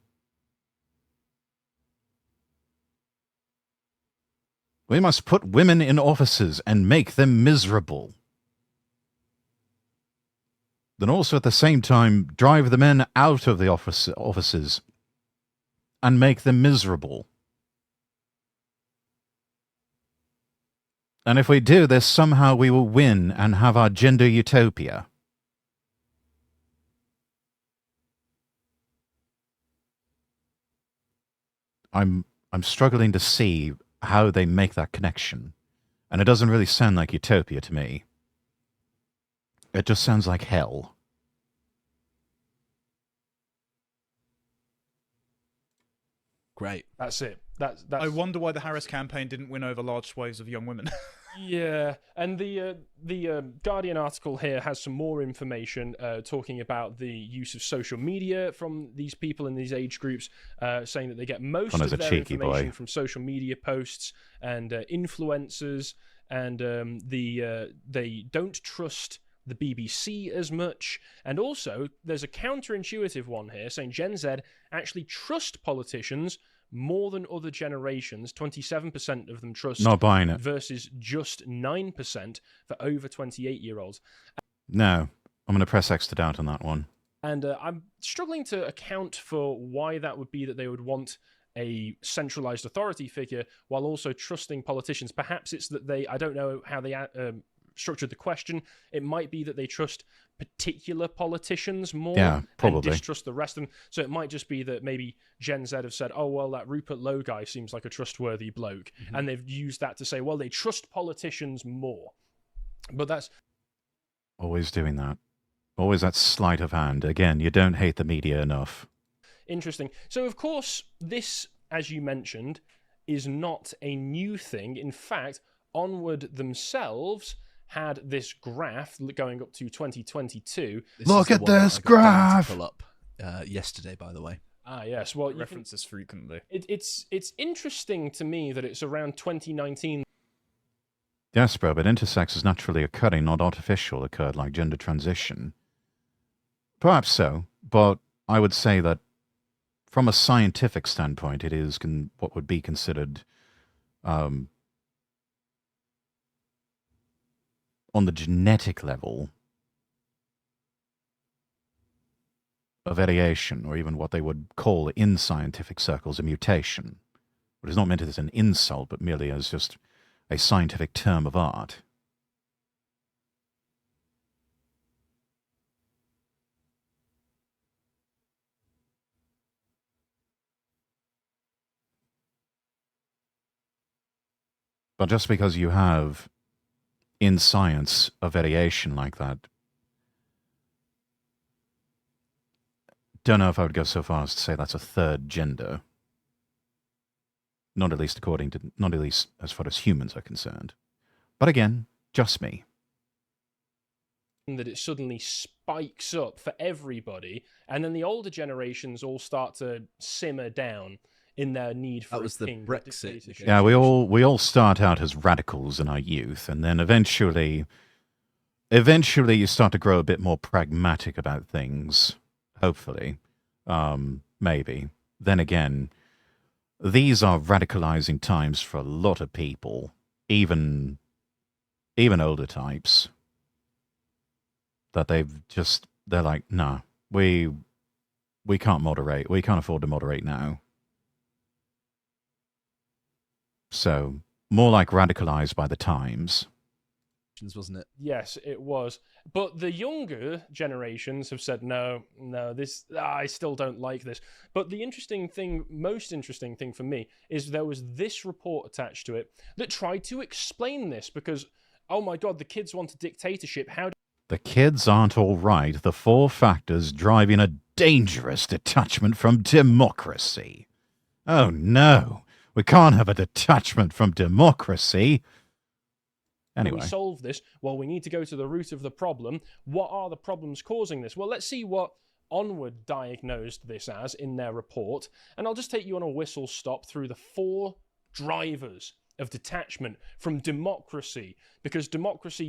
Speaker 1: We must put women in offices and make them miserable. Then also at the same time drive the men out of the offices and make them miserable. And if we do this, somehow we will win and have our gender utopia. I'm struggling to see how they make that connection. And it doesn't really sound like utopia to me. It just sounds like hell.
Speaker 3: Great.
Speaker 2: That's it. That's
Speaker 4: I wonder why the Harris campaign didn't win over large swathes of young women.
Speaker 2: Yeah, and the Guardian article here has some more information talking about the use of social media from these people in these age groups, saying that they get most
Speaker 1: Connor's
Speaker 2: of
Speaker 1: a
Speaker 2: their
Speaker 1: cheeky
Speaker 2: information
Speaker 1: boy.
Speaker 2: from social media posts and influencers, and they don't trust the BBC as much. And also, there's a counterintuitive one here saying Gen Z actually trust politicians more than other generations. 27% of them trust,
Speaker 1: Not buying it.
Speaker 2: versus just 9% for over 28-year-olds.
Speaker 1: No. I'm going to press X to doubt on that one.
Speaker 2: And I'm struggling to account for why that would be, that they would want a centralized authority figure while also trusting politicians. Perhaps it's that I don't know how they structured the question. It might be that they trust particular politicians more,
Speaker 1: Yeah,
Speaker 2: and
Speaker 1: probably.
Speaker 2: distrust the rest of them. So it might just be that maybe Gen Z have said, oh, well, that Rupert Lowe guy seems like a trustworthy bloke.
Speaker 3: Mm-hmm.
Speaker 2: And they've used that to say, well, they trust politicians more. But that's...
Speaker 1: Always doing that. Always that sleight of hand. Again, you don't hate the media enough.
Speaker 2: interesting. So, of course, this, as you mentioned, is not a new thing. In fact, Onward themselves had this graph going up to 2022.
Speaker 1: Look
Speaker 3: is
Speaker 1: at
Speaker 3: the one that
Speaker 1: this
Speaker 3: I got Dan
Speaker 1: graph!
Speaker 3: to pull up yesterday, by the way.
Speaker 2: Ah, yes. Well,
Speaker 4: References frequently.
Speaker 2: it's interesting to me that it's around 2019.
Speaker 1: Yes, bro, but intersex is naturally occurring, not artificial occurred like gender transition. Perhaps so, but I would say that from a scientific standpoint, it is what would be considered on the genetic level a variation, or even what they would call in scientific circles a mutation, which is not meant as an insult, but merely as just a scientific term of art. But just because you have in science a variation like that, don't know if I would go so far as to say that's a third gender. Not at least as far as humans are concerned. But again, just me.
Speaker 2: That it suddenly spikes up for everybody, and then the older generations all start to simmer down in their need for
Speaker 3: That was
Speaker 2: a
Speaker 3: the
Speaker 2: king,
Speaker 3: Brexit
Speaker 2: dictatorship.
Speaker 1: Yeah, we all start out as radicals in our youth, and then eventually you start to grow a bit more pragmatic about things. Hopefully, maybe. Then again, these are radicalizing times for a lot of people, even older types. That they're like, nah, we can't moderate. We can't afford to moderate now. So, more like radicalized by the times.
Speaker 3: Wasn't it?
Speaker 2: Yes, it was. But the younger generations have said, no, I still don't like this. But the most interesting thing for me is there was this report attached to it that tried to explain this because, oh my God, the kids want a dictatorship.
Speaker 1: The kids aren't all right. The 4 factors driving a dangerous detachment from democracy. Oh no, we can't have a detachment from democracy. Anyway.
Speaker 2: We solve this? Well, we need to go to the root of the problem. What are the problems causing this? Well, let's see what Onward diagnosed this as in their report. And I'll just take you on a whistle stop through the 4 drivers of detachment from democracy. Because democracy,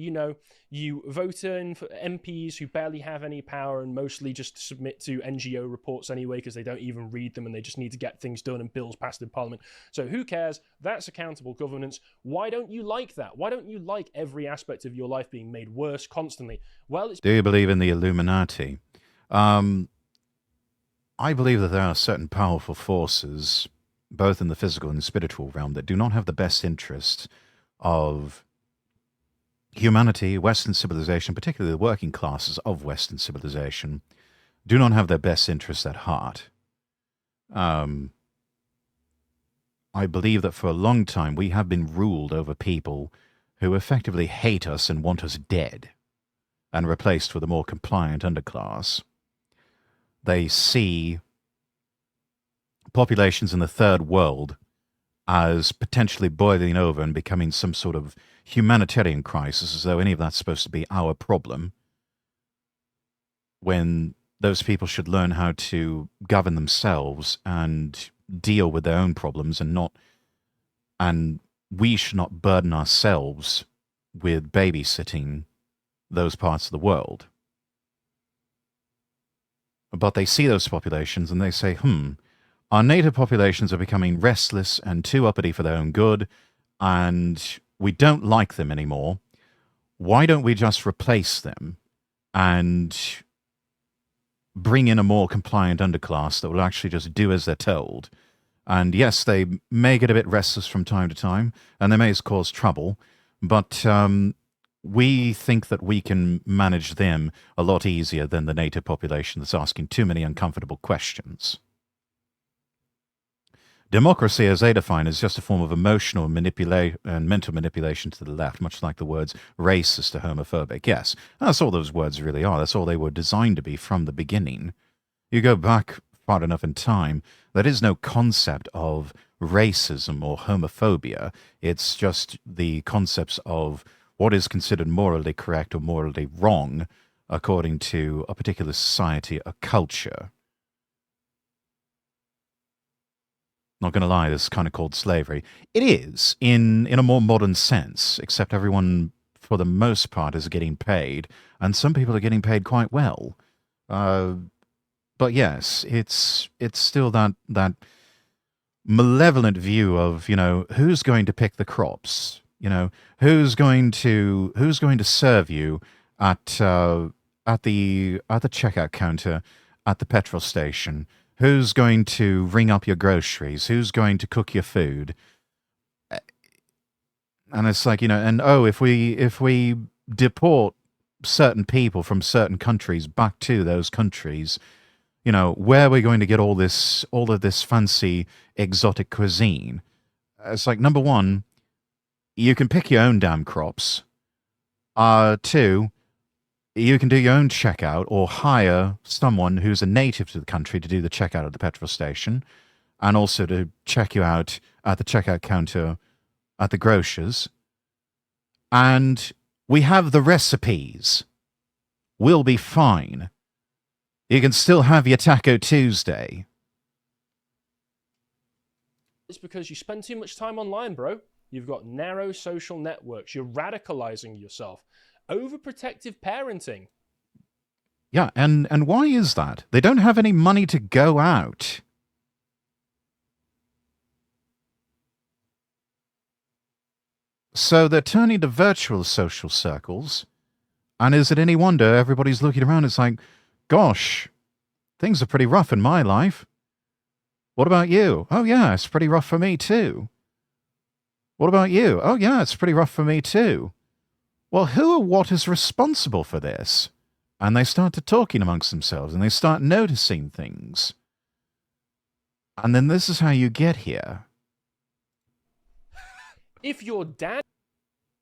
Speaker 2: you vote in for MPs who barely have any power and mostly just submit to NGO reports anyway because they don't even read them and they just need to get things done and bills passed in Parliament. So who cares? That's accountable governance. Why don't you like that? Why don't you like every aspect of your life being made worse constantly? Well,
Speaker 1: Do you believe in the Illuminati? I believe that there are certain powerful forces, both in the physical and spiritual realm, that do not have the best interests of humanity, Western civilization, particularly the working classes of Western civilization, do not have their best interests at heart. I believe that for a long time we have been ruled over people who effectively hate us and want us dead and replaced with a more compliant underclass. They see populations in the third world as potentially boiling over and becoming some sort of humanitarian crisis, as though any of that's supposed to be our problem, when those people should learn how to govern themselves and deal with their own problems and we should not burden ourselves with babysitting those parts of the world. But they see those populations and they say, our native populations are becoming restless and too uppity for their own good, and we don't like them anymore. Why don't we just replace them and bring in a more compliant underclass that will actually just do as they're told? And yes, they may get a bit restless from time to time, and they may cause trouble, but we think that we can manage them a lot easier than the native population that's asking too many uncomfortable questions. Democracy, as they define, is just a form of emotional manipulation and mental manipulation to the left, much like the words racist or homophobic. Yes, that's all those words really are. That's all they were designed to be from the beginning. You go back far enough in time, there is no concept of racism or homophobia. It's just the concepts of what is considered morally correct or morally wrong according to a particular society, a culture. Not going to lie, this is kind of called slavery. It is, in a more modern sense, except everyone, for the most part, is getting paid, and some people are getting paid quite well. But yes, it's still that malevolent view of, who's going to pick the crops? Who's going to serve you at the checkout counter at the petrol station? Who's going to ring up your groceries? Who's going to cook your food? And it's like, and if we deport certain people from certain countries back to those countries, where are we going to get all of this fancy exotic cuisine? It's like, number one, you can pick your own damn crops. Two, you can do your own checkout or hire someone who's a native to the country to do the checkout at the petrol station and also to check you out at the checkout counter at the grocers. And we have the recipes. We'll be fine. You can still have your Taco Tuesday.
Speaker 2: It's because you spend too much time online, bro. You've got narrow social networks. You're radicalizing yourself. Overprotective parenting.
Speaker 1: Yeah, and why is that? They don't have any money to go out. So they're turning to virtual social circles. And is it any wonder everybody's looking around? It's like, gosh, things are pretty rough in my life. What about you? Oh, yeah, it's pretty rough for me too. What about you? Oh, yeah, it's pretty rough for me too. Well, who or what is responsible for this? And they start to talking amongst themselves and they start noticing things. And then this is how you get here.
Speaker 2: If your dad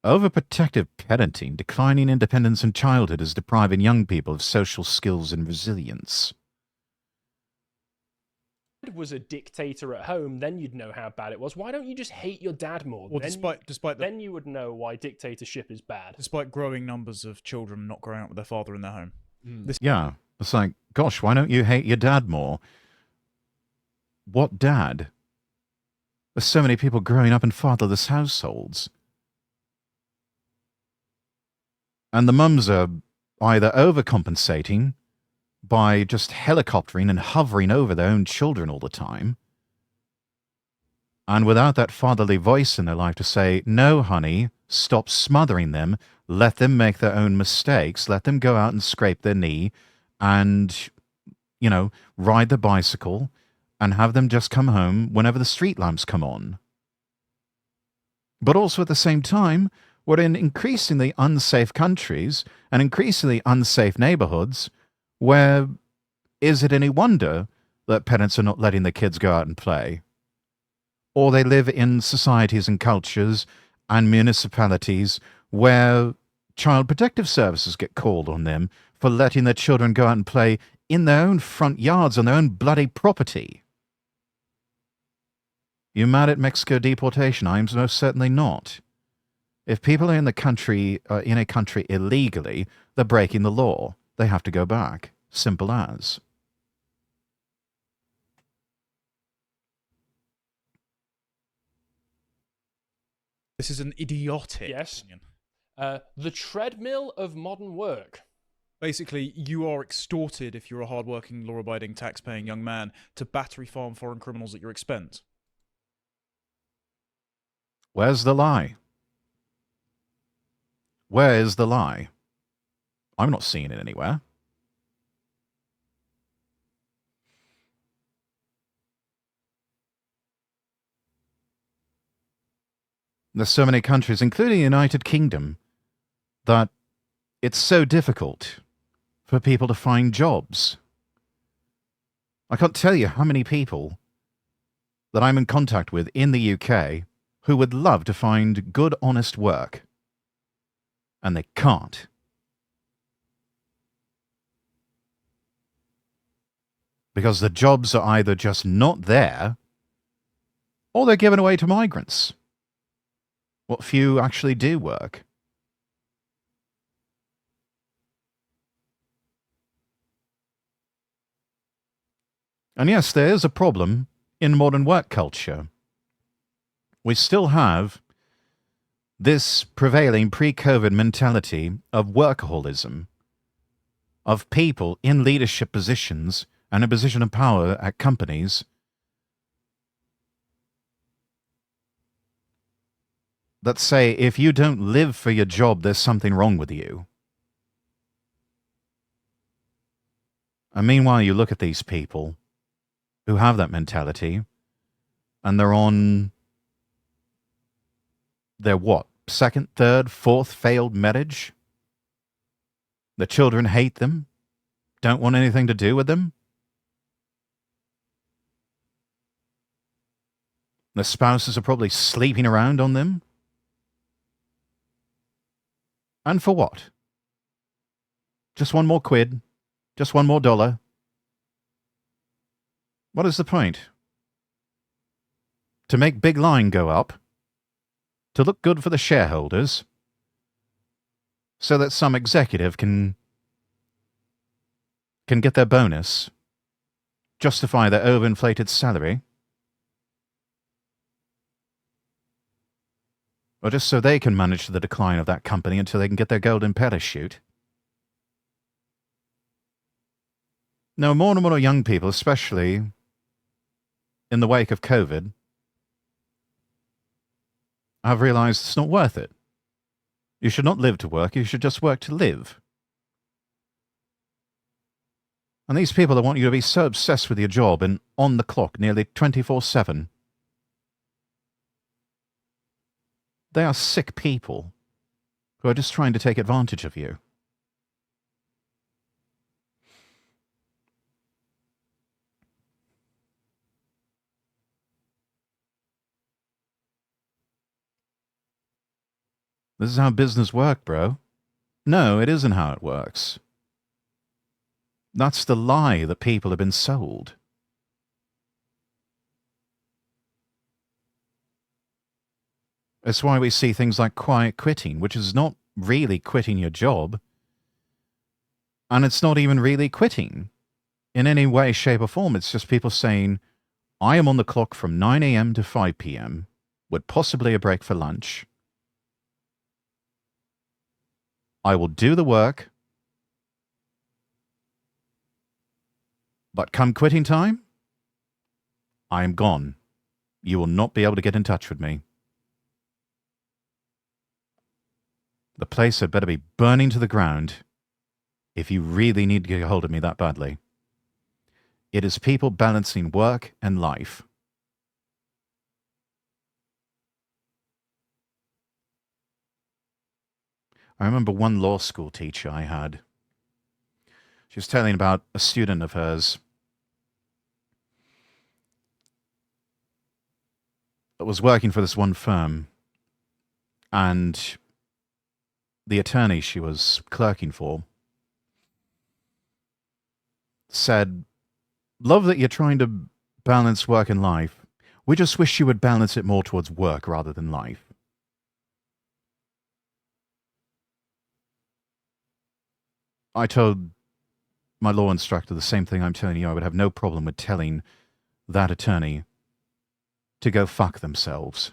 Speaker 1: Overprotective parenting, declining independence in childhood is depriving young people of social skills and resilience.
Speaker 2: was a dictator at home, then you'd know how bad it was. Why don't you just hate your dad more?
Speaker 4: Well,
Speaker 2: then you would know why dictatorship is bad.
Speaker 4: Despite growing numbers of children not growing up with their father in their home.
Speaker 1: Yeah, it's like, gosh, why don't you hate your dad more? What dad? There's so many people growing up in fatherless households. And the mums are either overcompensating by just helicoptering and hovering over their own children all the time, and without that fatherly voice in their life to say, no, honey, stop smothering them, let them make their own mistakes, let them go out and scrape their knee and, ride the bicycle and have them just come home whenever the street lamps come on. But also at the same time, we're in increasingly unsafe countries and increasingly unsafe neighborhoods where is it any wonder that parents are not letting their kids go out and play? Or they live in societies and cultures and municipalities where child protective services get called on them for letting their children go out and play in their own front yards on their own bloody property. You mad at Mexico deportation? I'm most certainly not. If people are in a country illegally, they're breaking the law. They have to go back. Simple as.
Speaker 4: This is an idiotic opinion.
Speaker 2: The treadmill of modern work.
Speaker 4: Basically, you are extorted if you're a hard-working, law-abiding, tax-paying young man to battery farm foreign criminals at your expense.
Speaker 1: Where's the lie? Where is the lie? I'm not seeing it anywhere. There's so many countries, including the United Kingdom, that it's so difficult for people to find jobs. I can't tell you how many people that I'm in contact with in the UK who would love to find good, honest work. And they can't. Because the jobs are either just not there, or they're given away to migrants. What few actually do work. And yes, there is a problem in modern work culture. We still have this prevailing pre-COVID mentality of workaholism, of people in leadership positions and a position of power at companies that say if you don't live for your job, there's something wrong with you. And meanwhile, you look at these people who have that mentality, and they're on their what? second, third, fourth failed marriage. The children hate them, don't want anything to do with them. The spouses are probably sleeping around on them. And for what? Just one more quid? Just one more dollar? What is the point? To make big line go up? To look good for the shareholders? So that some executive can get their bonus? Justify their overinflated salary? Or just so they can manage the decline of that company until they can get their golden parachute? No, more and more young people, especially in the wake of COVID, have realized it's not worth it. You should not live to work, you should just work to live. And these people that want you to be so obsessed with your job and on the clock nearly 24/7, they are sick people who are just trying to take advantage of you. This is how business works, bro. No, it isn't how it works. That's the lie that people have been sold. That's why we see things like quiet quitting, which is not really quitting your job. And it's not even really quitting in any way, shape, or form. It's just people saying, I am on the clock from 9 a.m. to 5 p.m., with possibly a break for lunch. I will do the work, but come quitting time, I am gone. You will not be able to get in touch with me. The place had better be burning to the ground if you really need to get a hold of me that badly. It is people balancing work and life. I remember one law school teacher I had. She was telling about a student of hers that was working for this one firm, and the attorney she was clerking for said, "Love that you're trying to balance work and life. We just wish you would balance it more towards work rather than life." I told my law instructor the same thing I'm telling you. I would have no problem with telling that attorney to go fuck themselves.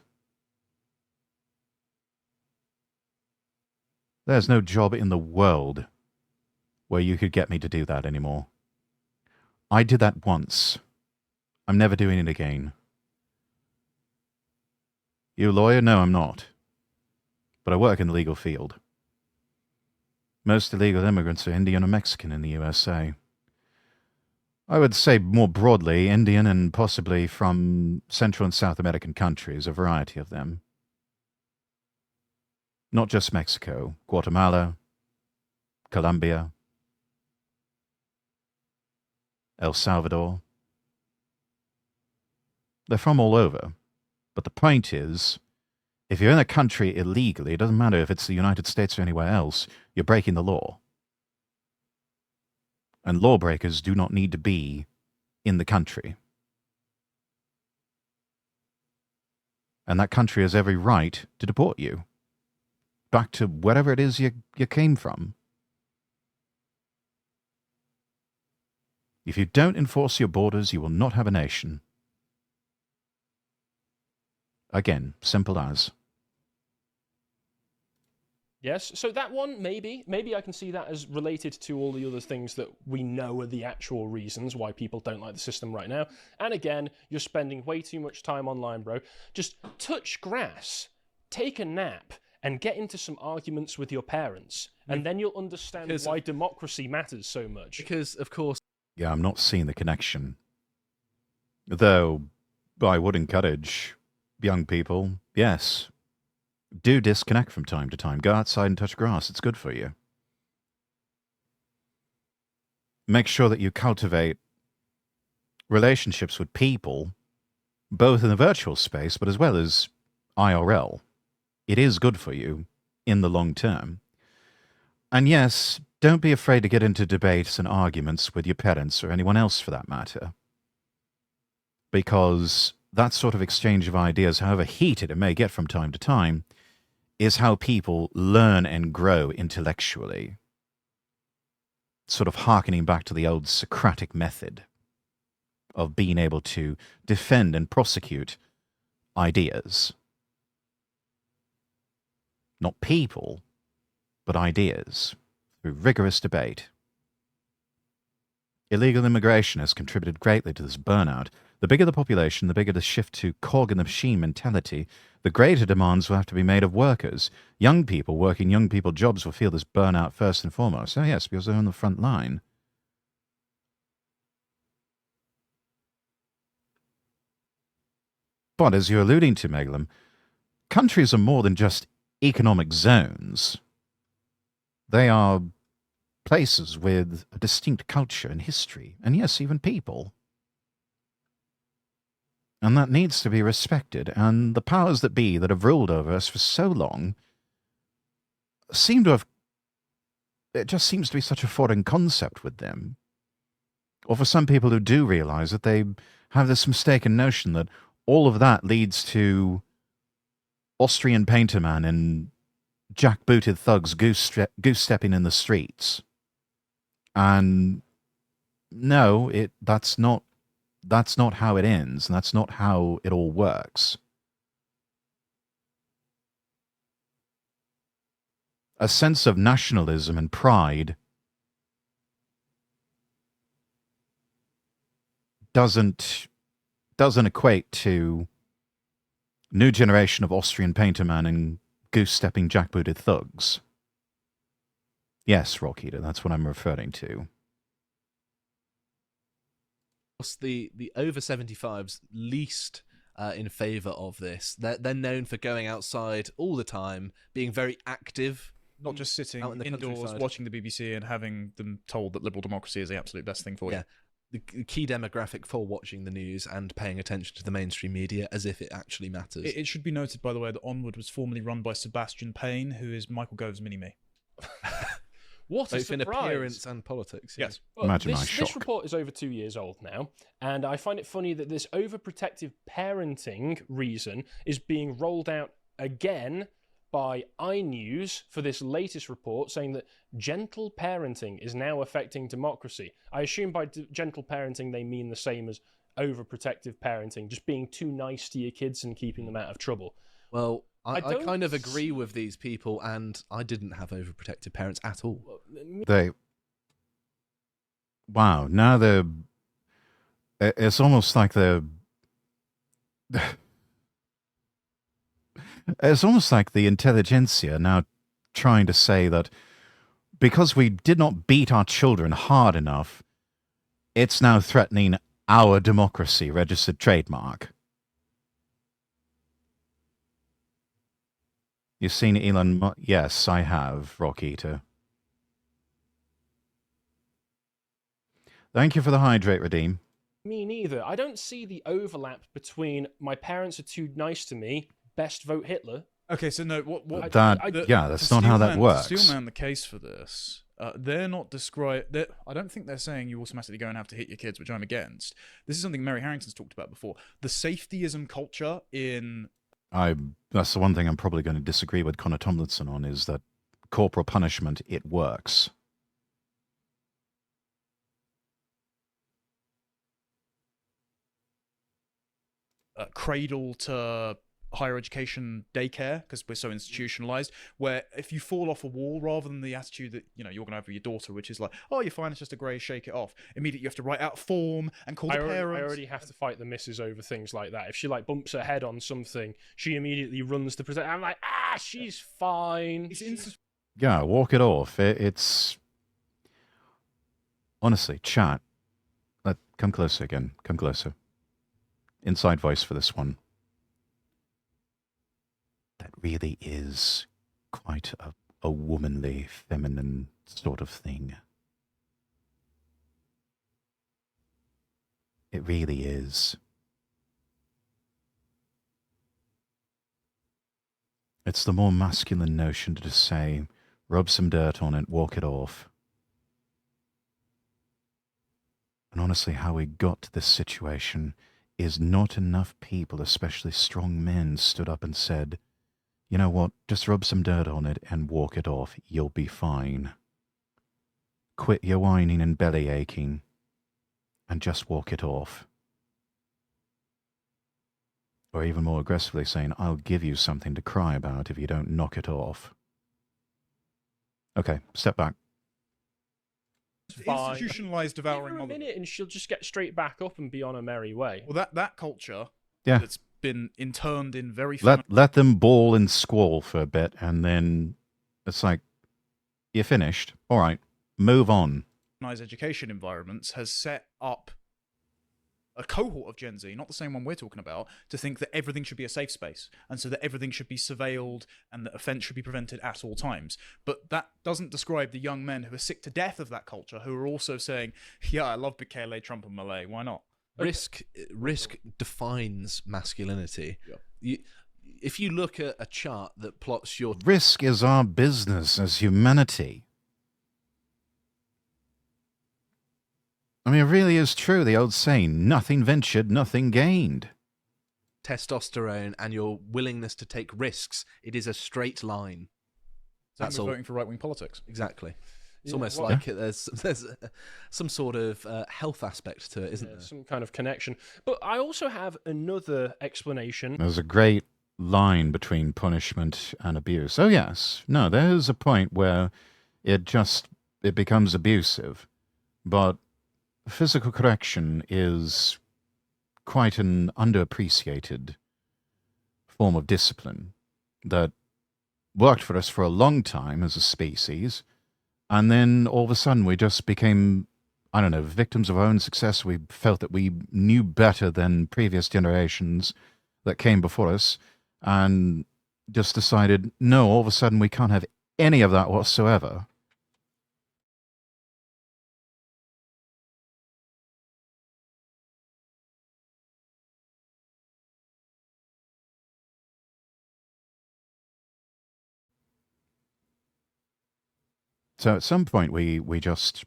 Speaker 1: There's no job in the world where you could get me to do that anymore. I did that once. I'm never doing it again. You a lawyer? No, I'm not. But I work in the legal field. Most illegal immigrants are Indian or Mexican in the USA. I would say more broadly Indian and possibly from Central and South American countries, a variety of them. Not just Mexico, Guatemala, Colombia, El Salvador. They're from all over. But the point is, if you're in a country illegally, it doesn't matter if it's the United States or anywhere else, you're breaking the law. And lawbreakers do not need to be in the country. And that country has every right to deport you back to wherever it is you came from. If you don't enforce your borders, you will not have a nation. Again, simple as.
Speaker 2: Yes, so that one, maybe I can see that as related to all the other things that we know are the actual reasons why people don't like the system right now. And again, you're spending way too much time online, bro. Just touch grass, take a nap, and get into some arguments with your parents. And then you'll understand why democracy matters so much.
Speaker 3: Because, of course...
Speaker 1: Yeah, I'm not seeing the connection. Though, I would encourage young people, yes, Do disconnect from time to time. Go outside and touch grass. It's good for you. Make sure that you cultivate relationships with people, both in the virtual space, but as well as IRL. It is good for you in the long term. And yes, don't be afraid to get into debates and arguments with your parents or anyone else for that matter. Because that sort of exchange of ideas, however heated it may get from time to time, is how people learn and grow intellectually. Sort of hearkening back to the old Socratic method of being able to defend and prosecute ideas. Not people, but ideas, through rigorous debate. Illegal immigration has contributed greatly to this burnout. The bigger the population, the bigger the shift to cog in the machine mentality, the greater demands will have to be made of workers. Young people working young people jobs will feel this burnout first and foremost. Oh yes, because they're on the front line. But as you're alluding to, Megalum, countries are more than just economic zones. They are places with a distinct culture and history, and yes, even people. And that needs to be respected, and the powers that be that have ruled over us for so long seem to have... It just seems to be such a foreign concept with them. Or for some people who do realize that they have this mistaken notion that all of that leads to Austrian painterman and jack-booted thugs goose-stepping in the streets. And no, that's not how it ends, and that's not how it all works. A sense of nationalism and pride doesn't equate to new generation of Austrian painterman and goose-stepping jack-booted thugs. Yes, Rock Eater, that's what I'm referring to.
Speaker 3: The over 75s least in favour of this. They're known for going outside all the time, being very active.
Speaker 4: Not just sitting
Speaker 3: out in the
Speaker 4: indoors
Speaker 3: countryside.
Speaker 4: watching the BBC and having them told that liberal democracy is the absolute best thing for you.
Speaker 3: The key demographic for watching the news and paying attention to the mainstream media as if it actually matters.
Speaker 4: It should be noted, by the way, that Onward was formerly run by Sebastian Payne, who is Michael Gove's mini-me.
Speaker 2: What a
Speaker 3: Both
Speaker 2: surprise.
Speaker 3: in appearance and politics.
Speaker 4: Yes.
Speaker 2: Well,
Speaker 1: Imagine my
Speaker 2: this
Speaker 1: shock.
Speaker 2: report is over 2 years old now, and I find it funny that this overprotective parenting reason is being rolled out again by iNews for this latest report, saying that gentle parenting is now affecting democracy. I assume by gentle parenting they mean the same as overprotective parenting, just being too nice to your kids and keeping them out of trouble.
Speaker 3: Well, I
Speaker 2: don't
Speaker 3: kind of agree with these people, and I didn't have overprotective parents at all.
Speaker 1: Wow, now they're... It's almost like they're... It's almost like the intelligentsia now trying to say that because we did not beat our children hard enough, it's now threatening our democracy registered trademark. You've seen Elon Musk? Yes, I have, Rock Eater. Thank you for the hydrate, Redeem.
Speaker 2: Me neither. I don't see the overlap between my parents are too nice to me, best vote Hitler.
Speaker 4: Okay, so no, what
Speaker 1: that's not how that works.
Speaker 4: To steelman the case for this, they're not I don't think they're saying you automatically go and have to hit your kids, which I'm against. This is something Mary Harrington's talked about before. The safetyism culture in...
Speaker 1: That's the one thing I'm probably going to disagree with Connor Tomlinson on, is that corporal punishment, it works.
Speaker 4: Cradle to higher education daycare, because we're so institutionalized, where if you fall off a wall, rather than the attitude that you're going to have with your daughter, which is like, oh, you're fine, it's just a grey, shake it off, immediately you have to write out a form and call the parents.
Speaker 2: I already have to fight the missus over things like that. If she bumps her head on something, she immediately runs to protect. I'm like, she's fine.
Speaker 1: Yeah, walk it off. It's honestly, chat. Come closer again. Come closer. Inside voice for this one. That really is quite a womanly, feminine sort of thing. It really is. It's the more masculine notion to just say, rub some dirt on it, walk it off. And honestly, how we got to this situation is not enough people, especially strong men, stood up and said, you know what, just rub some dirt on it and walk it off. You'll be fine. Quit your whining and belly aching and just walk it off. Or even more aggressively saying, I'll give you something to cry about if you don't knock it off. Okay, step back.
Speaker 2: Fine.
Speaker 4: Institutionalized
Speaker 2: Give
Speaker 4: devouring
Speaker 2: her a
Speaker 4: motherhood.
Speaker 2: minute and she'll just get straight back up and be on her merry way.
Speaker 4: Well, that culture
Speaker 1: Yeah.
Speaker 4: that's been interned in very
Speaker 1: Let them bawl and squall for a bit, and then it's like, you're finished. All right, move on.
Speaker 4: feminized education environments has set up a cohort of Gen Z, not the same one we're talking about, to think that everything should be a safe space, and so that everything should be surveilled and that offence should be prevented at all times. But that doesn't describe the young men who are sick to death of that culture, who are also saying, yeah, I love Bukele, Trump and Malay, why not?
Speaker 3: Risk defines masculinity.
Speaker 4: Yeah.
Speaker 3: If you look at a chart that plots your
Speaker 1: Risk is our business as humanity. I mean, it really is true, the old saying, nothing ventured, nothing gained.
Speaker 3: testosterone and your willingness to take risks, it is a straight line.
Speaker 4: That's all. Voting for right-wing politics.
Speaker 3: Exactly. It's
Speaker 2: Yeah,
Speaker 3: almost
Speaker 2: well-
Speaker 3: like there's some sort of health aspect to it, isn't
Speaker 2: Yeah,
Speaker 3: there?
Speaker 2: some kind of connection. But I also have another explanation.
Speaker 1: There's a great line between punishment and abuse. Oh, yes. No, there's a point where it becomes abusive. But physical correction is quite an underappreciated form of discipline that worked for us for a long time as a species. And then all of a sudden we just became, I don't know, victims of our own success. We felt that we knew better than previous generations that came before us and just decided, no, all of a sudden we can't have any of that whatsoever. So at some point we just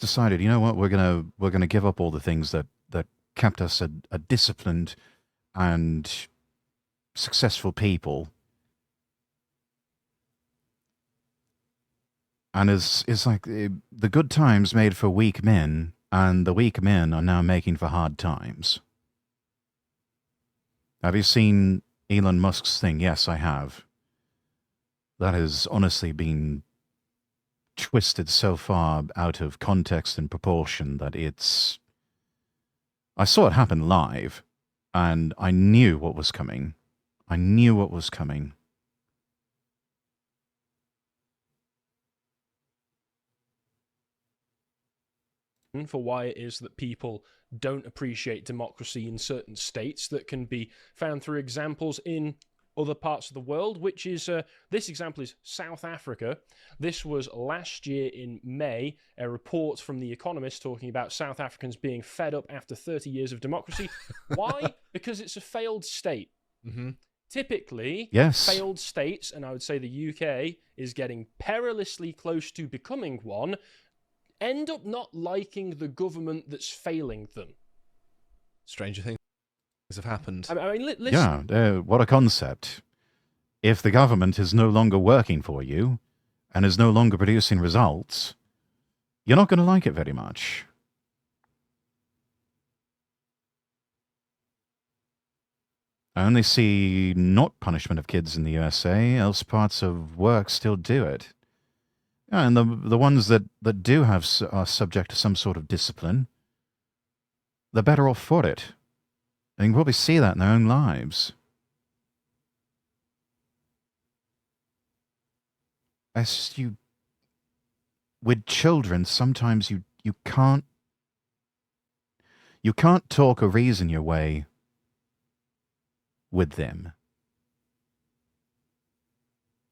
Speaker 1: decided, you know what, we're gonna give up all the things that kept us a disciplined and successful people, and it's like the good times made for weak men, and the weak men are now making for hard times. Have you seen Elon Musk's thing? Yes, I have. That has honestly been twisted so far out of context and proportion that it's... I saw it happen live, and I knew what was coming. I knew what was coming.
Speaker 2: For why it is that people don't appreciate democracy in certain states that can be found through examples in other parts of the world, which is, this example is South Africa. This was last year in May, a report from The Economist talking about South Africans being fed up after 30 years of democracy. Why? Because it's a failed state.
Speaker 3: Mm-hmm.
Speaker 2: Typically,
Speaker 1: Yes.
Speaker 2: failed states, and I would say the UK is getting perilously close to becoming one, end up not liking the government that's failing them.
Speaker 3: Stranger things have happened.
Speaker 2: I mean, listen.
Speaker 1: Yeah, what a concept. If the government is no longer working for you and is no longer producing results, you're not going to like it very much. I only see not punishment of kids in the USA, else parts of work still do it. Yeah, and the ones that do are subject to some sort of discipline, they're better off for it. And you can probably see that in their own lives. With children, sometimes you can't You can't talk or reason your way with them.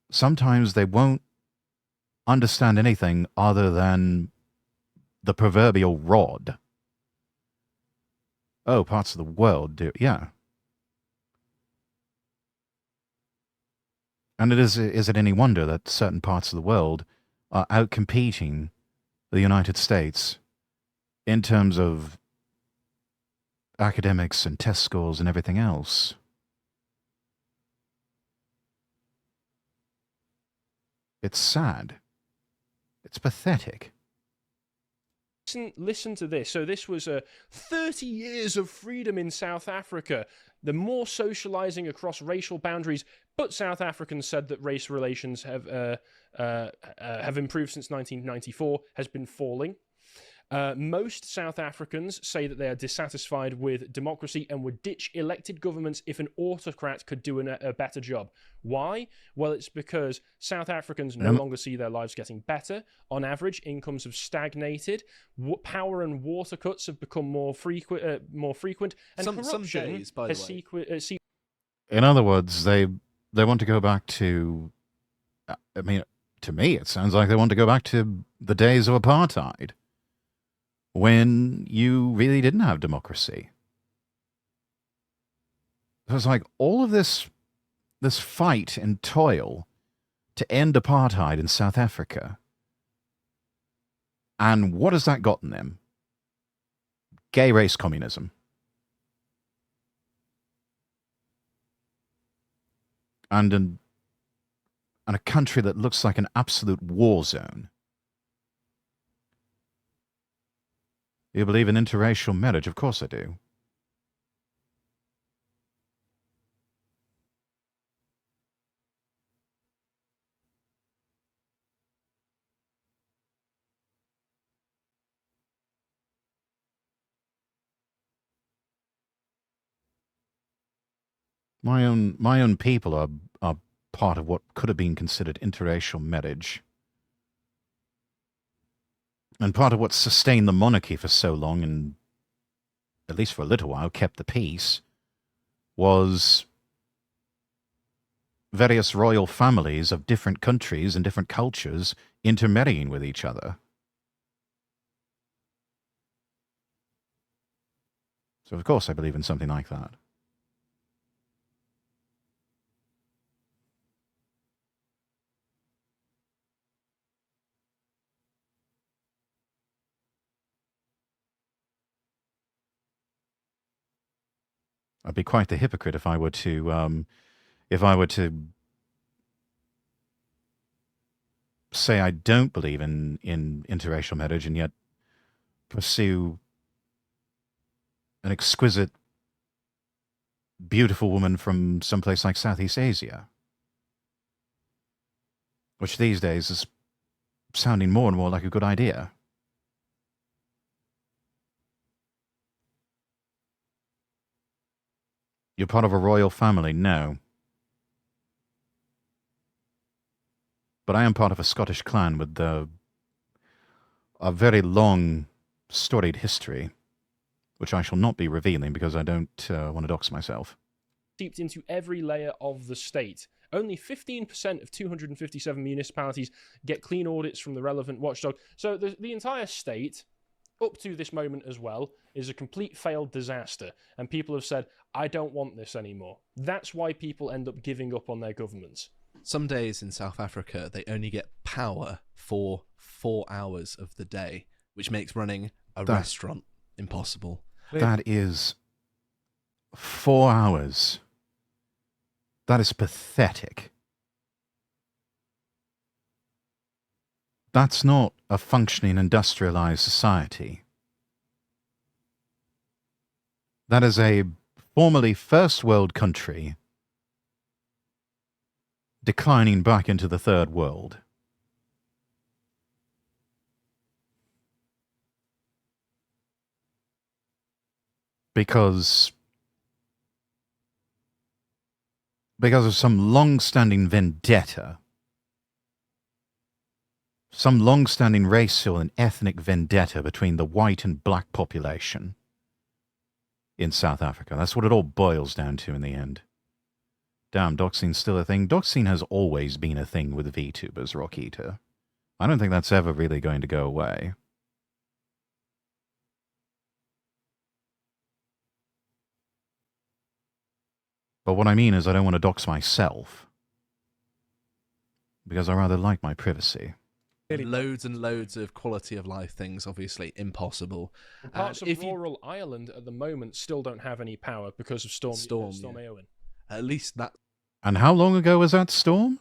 Speaker 1: Sometimes they won't understand anything other than the proverbial rod. Oh, parts of the world do. Yeah. And is it any wonder that certain parts of the world are outcompeting the United States in terms of academics and test scores and everything else? It's sad. It's pathetic.
Speaker 2: Listen to this. So this was 30 years of freedom in South Africa. The more socializing across racial boundaries, but South Africans said that race relations have improved since 1994, has been falling. Most South Africans say that they are dissatisfied with democracy and would ditch elected governments if an autocrat could do a better job. Why? Well, it's because South Africans no longer see their lives getting better. On average, incomes have stagnated. Power and water cuts have become more frequent, and corruption
Speaker 3: some days, by
Speaker 2: has
Speaker 3: the way.
Speaker 1: In other words, they want to go back to. I mean, to me, it sounds like they want to go back to the days of apartheid, when you really didn't have democracy. So it's like all of this fight and toil to end apartheid in South Africa. And what has that gotten them? Gay race communism. And a country that looks like an absolute war zone. You believe in interracial marriage? Of course I do. My own people are part of what could have been considered interracial marriage. And part of what sustained the monarchy for so long, and at least for a little while, kept the peace, was various royal families of different countries and different cultures intermarrying with each other. So of course I believe in something like that. I'd be quite the hypocrite if I were to say I don't believe in interracial marriage and yet pursue an exquisite, beautiful woman from someplace like Southeast Asia, which these days is sounding more and more like a good idea. You're part of a royal family? No. But I am part of a Scottish clan with a very long, storied history, which I shall not be revealing because I don't want to dox myself.
Speaker 2: Seeped into every layer of the state. Only 15% of 257 municipalities get clean audits from the relevant watchdog. So the entire state, up to this moment as well, is a complete failed disaster. And people have said, I don't want this anymore. That's why people end up giving up on their governments.
Speaker 3: Some days in South Africa, they only get power for 4 hours of the day, which makes running a restaurant impossible.
Speaker 1: That is 4 hours. That is pathetic. That's not a functioning industrialized society. That is a formerly first world country declining back into the third world. Because of some long-standing vendetta, some long-standing racial and ethnic vendetta between the white and black population. in South Africa. That's what it all boils down to in the end. Damn, doxing's still a thing. Doxing has always been a thing with VTubers, Rockita. I don't think that's ever really going to go away. But what I mean is I don't want to dox myself. Because I rather like my privacy.
Speaker 3: Loads and loads of quality of life things, obviously impossible.
Speaker 2: Parts
Speaker 3: And
Speaker 2: of rural Ireland at the moment still don't have any power because of Storm
Speaker 3: yeah.
Speaker 2: Eowyn.
Speaker 3: At least that.
Speaker 1: And how long ago was that storm?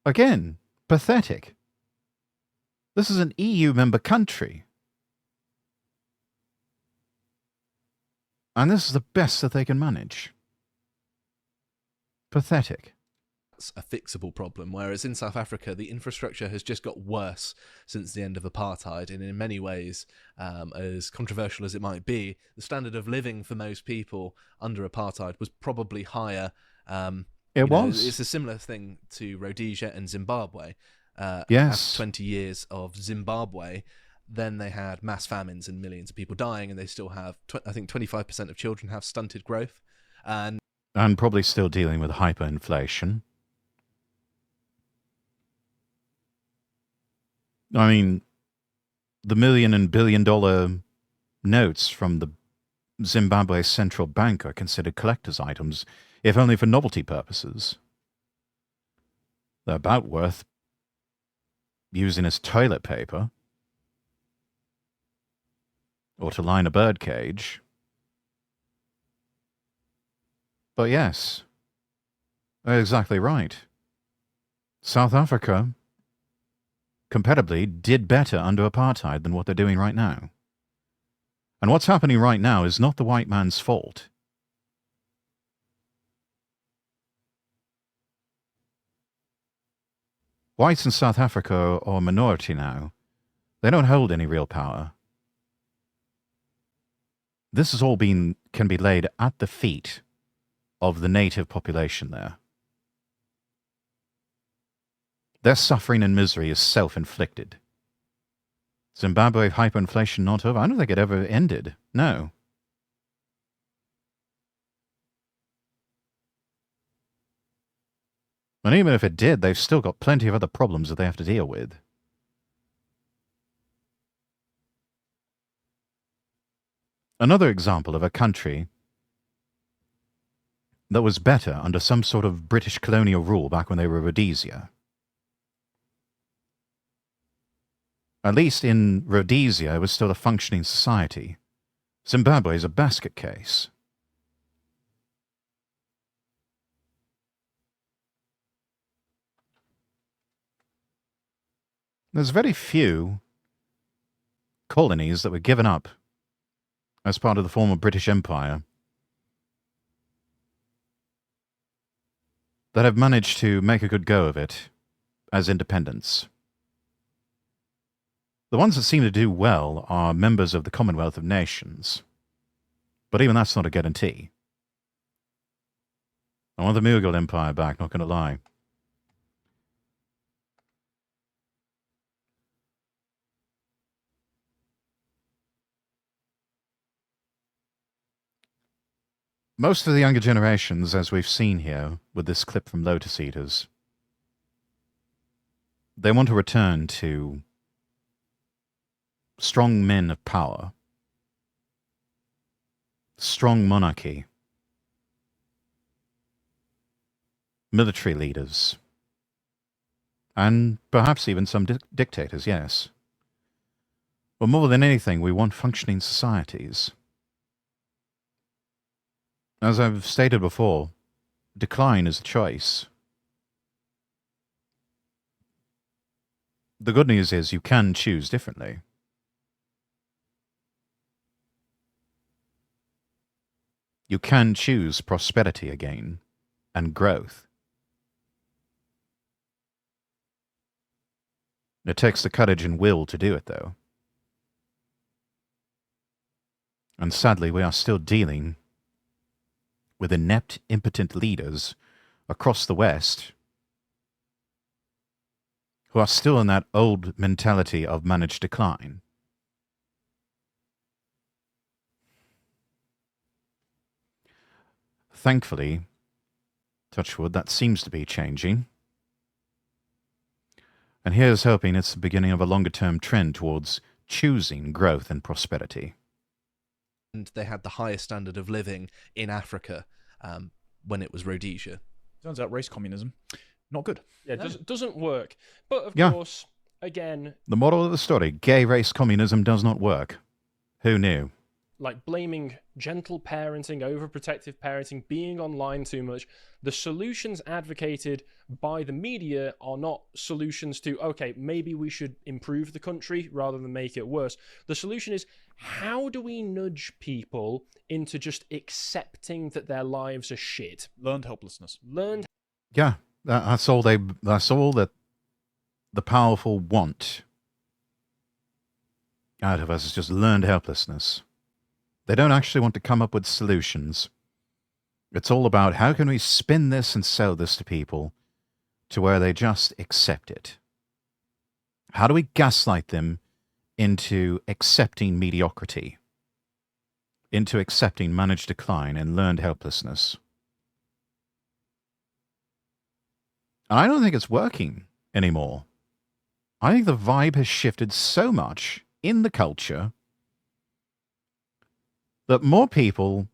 Speaker 1: Again, pathetic. This is an EU member country. And this is the best that they can manage. Pathetic.
Speaker 3: That's a fixable problem, whereas in South Africa, the infrastructure has just got worse since the end of apartheid, and in many ways, as controversial as it might be, the standard of living for most people under apartheid was probably higher.
Speaker 1: It was.
Speaker 3: It's a similar thing to Rhodesia and Zimbabwe.
Speaker 1: Yes.
Speaker 3: After 20 years of Zimbabwe, then they had mass famines and millions of people dying, and they still have, I think 25% of children have stunted growth. And
Speaker 1: probably still dealing with hyperinflation. I mean, the million and billion-dollar notes from the Zimbabwe Central Bank are considered collector's items, if only for novelty purposes. They're about worth using as toilet paper or to line a birdcage. But yes, they're exactly right. South Africa, comparatively, did better under apartheid than what they're doing right now. And what's happening right now is not the white man's fault. Whites in South Africa are a minority now. They don't hold any real power. This has all can be laid at the feet of the native population there. Their suffering and misery is self-inflicted. Zimbabwe hyperinflation not over? I don't think it ever ended. No. And even if it did, they've still got plenty of other problems that they have to deal with. Another example of a country that was better under some sort of British colonial rule back when they were Rhodesia. At least in Rhodesia, it was still a functioning society. Zimbabwe is a basket case. There's very few colonies that were given up as part of the former British Empire that have managed to make a good go of it as independents. The ones that seem to do well are members of the Commonwealth of Nations. But even that's not a guarantee. I want the Mughal Empire back, not going to lie. Most of the younger generations, as we've seen here with this clip from Lotus Eaters, they want to return to strong men of power, strong monarchy, military leaders, and perhaps even some dictators, yes. But more than anything, we want functioning societies. As I've stated before, decline is a choice. The good news is you can choose differently. You can choose prosperity again and growth. It takes the courage and will to do it, though. And sadly, we are still dealing with inept, impotent leaders across the West who are still in that old mentality of managed decline. thankfully, touch wood, that seems to be changing. And here's hoping it's the beginning of a longer-term trend towards choosing growth and prosperity.
Speaker 3: And they had the highest standard of living in Africa when it was Rhodesia.
Speaker 4: Turns out race communism, not good.
Speaker 2: Yeah, doesn't work. But of
Speaker 1: Yeah.
Speaker 2: course, again,
Speaker 1: The moral of the story, gay race communism does not work. Who knew?
Speaker 2: like blaming gentle parenting, overprotective parenting, being online too much, the solutions advocated by the media are not solutions to, okay, maybe we should improve the country rather than make it worse. The solution is, how do we nudge people into just accepting that their lives are shit?
Speaker 4: Learned helplessness.
Speaker 1: Yeah, that's all that the powerful want out of us is just learned helplessness. They don't actually want to come up with solutions. It's all about how can we spin this and sell this to people to where they just accept it. How do we gaslight them into accepting mediocrity, into accepting managed decline and learned helplessness? And I don't think it's working anymore. I think the vibe has shifted so much in the culture that more people,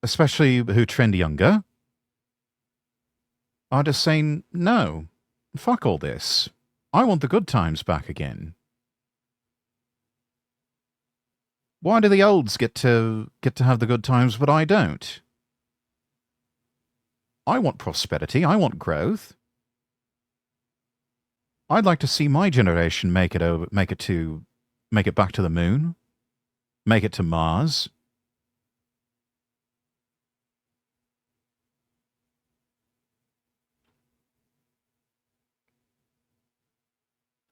Speaker 1: especially who trend younger, are just saying, no, fuck all this. I want the good times back again. Why do the olds get to have the good times, but I don't? I want prosperity. I want growth. I'd like to see my generation make it back to the moon, make it to Mars.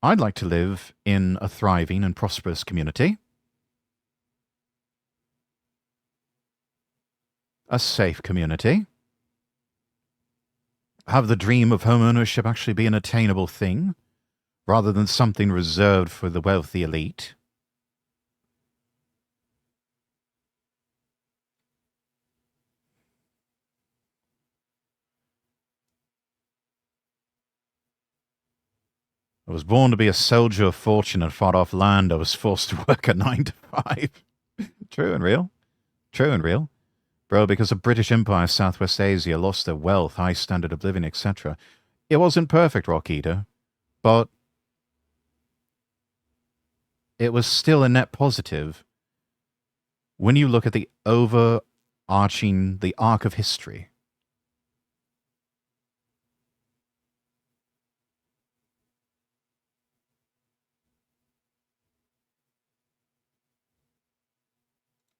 Speaker 1: I'd like to live in a thriving and prosperous community, a safe community. Have the dream of home ownership actually be an attainable thing, rather than something reserved for the wealthy elite. I was born to be a soldier of fortune and fought off land. I was forced to work a 9 to 5. True and real. True and real. Bro, because the British Empire, Southwest Asia lost their wealth, high standard of living, etc. It wasn't perfect, Rock Eater, but it was still a net positive when you look at the overarching, the arc of history.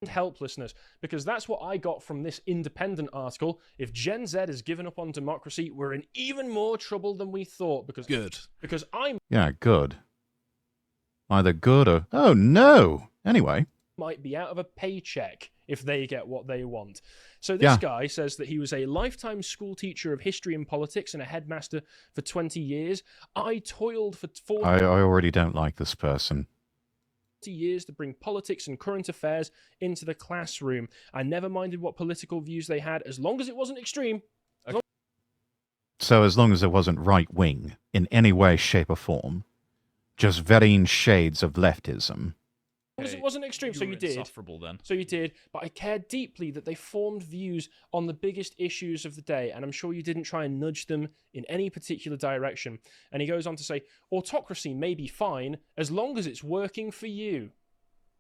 Speaker 2: Helplessness, because that's what I got from this independent article. If Gen Z has given up on democracy, we're in even more trouble than we thought. Because I
Speaker 1: Yeah, good. Either good or... Oh, no! Anyway.
Speaker 2: might be out of a paycheck if they get what they want. So this guy says that he was a lifetime school teacher of history and politics and a headmaster for 20 years. I toiled for 40
Speaker 1: I already don't like this person.
Speaker 2: years to bring politics and current affairs into the classroom. I never minded what political views they had, as long as it wasn't extreme.
Speaker 1: So as long as it wasn't right-wing in any way, shape or form, just varying shades of leftism.
Speaker 2: As long as it wasn't extreme, so you did.
Speaker 4: Insufferable then.
Speaker 2: So you did, but I cared deeply that they formed views on the biggest issues of the day, and I'm sure you didn't try and nudge them in any particular direction. And he goes on to say, autocracy may be fine as long as it's working for you.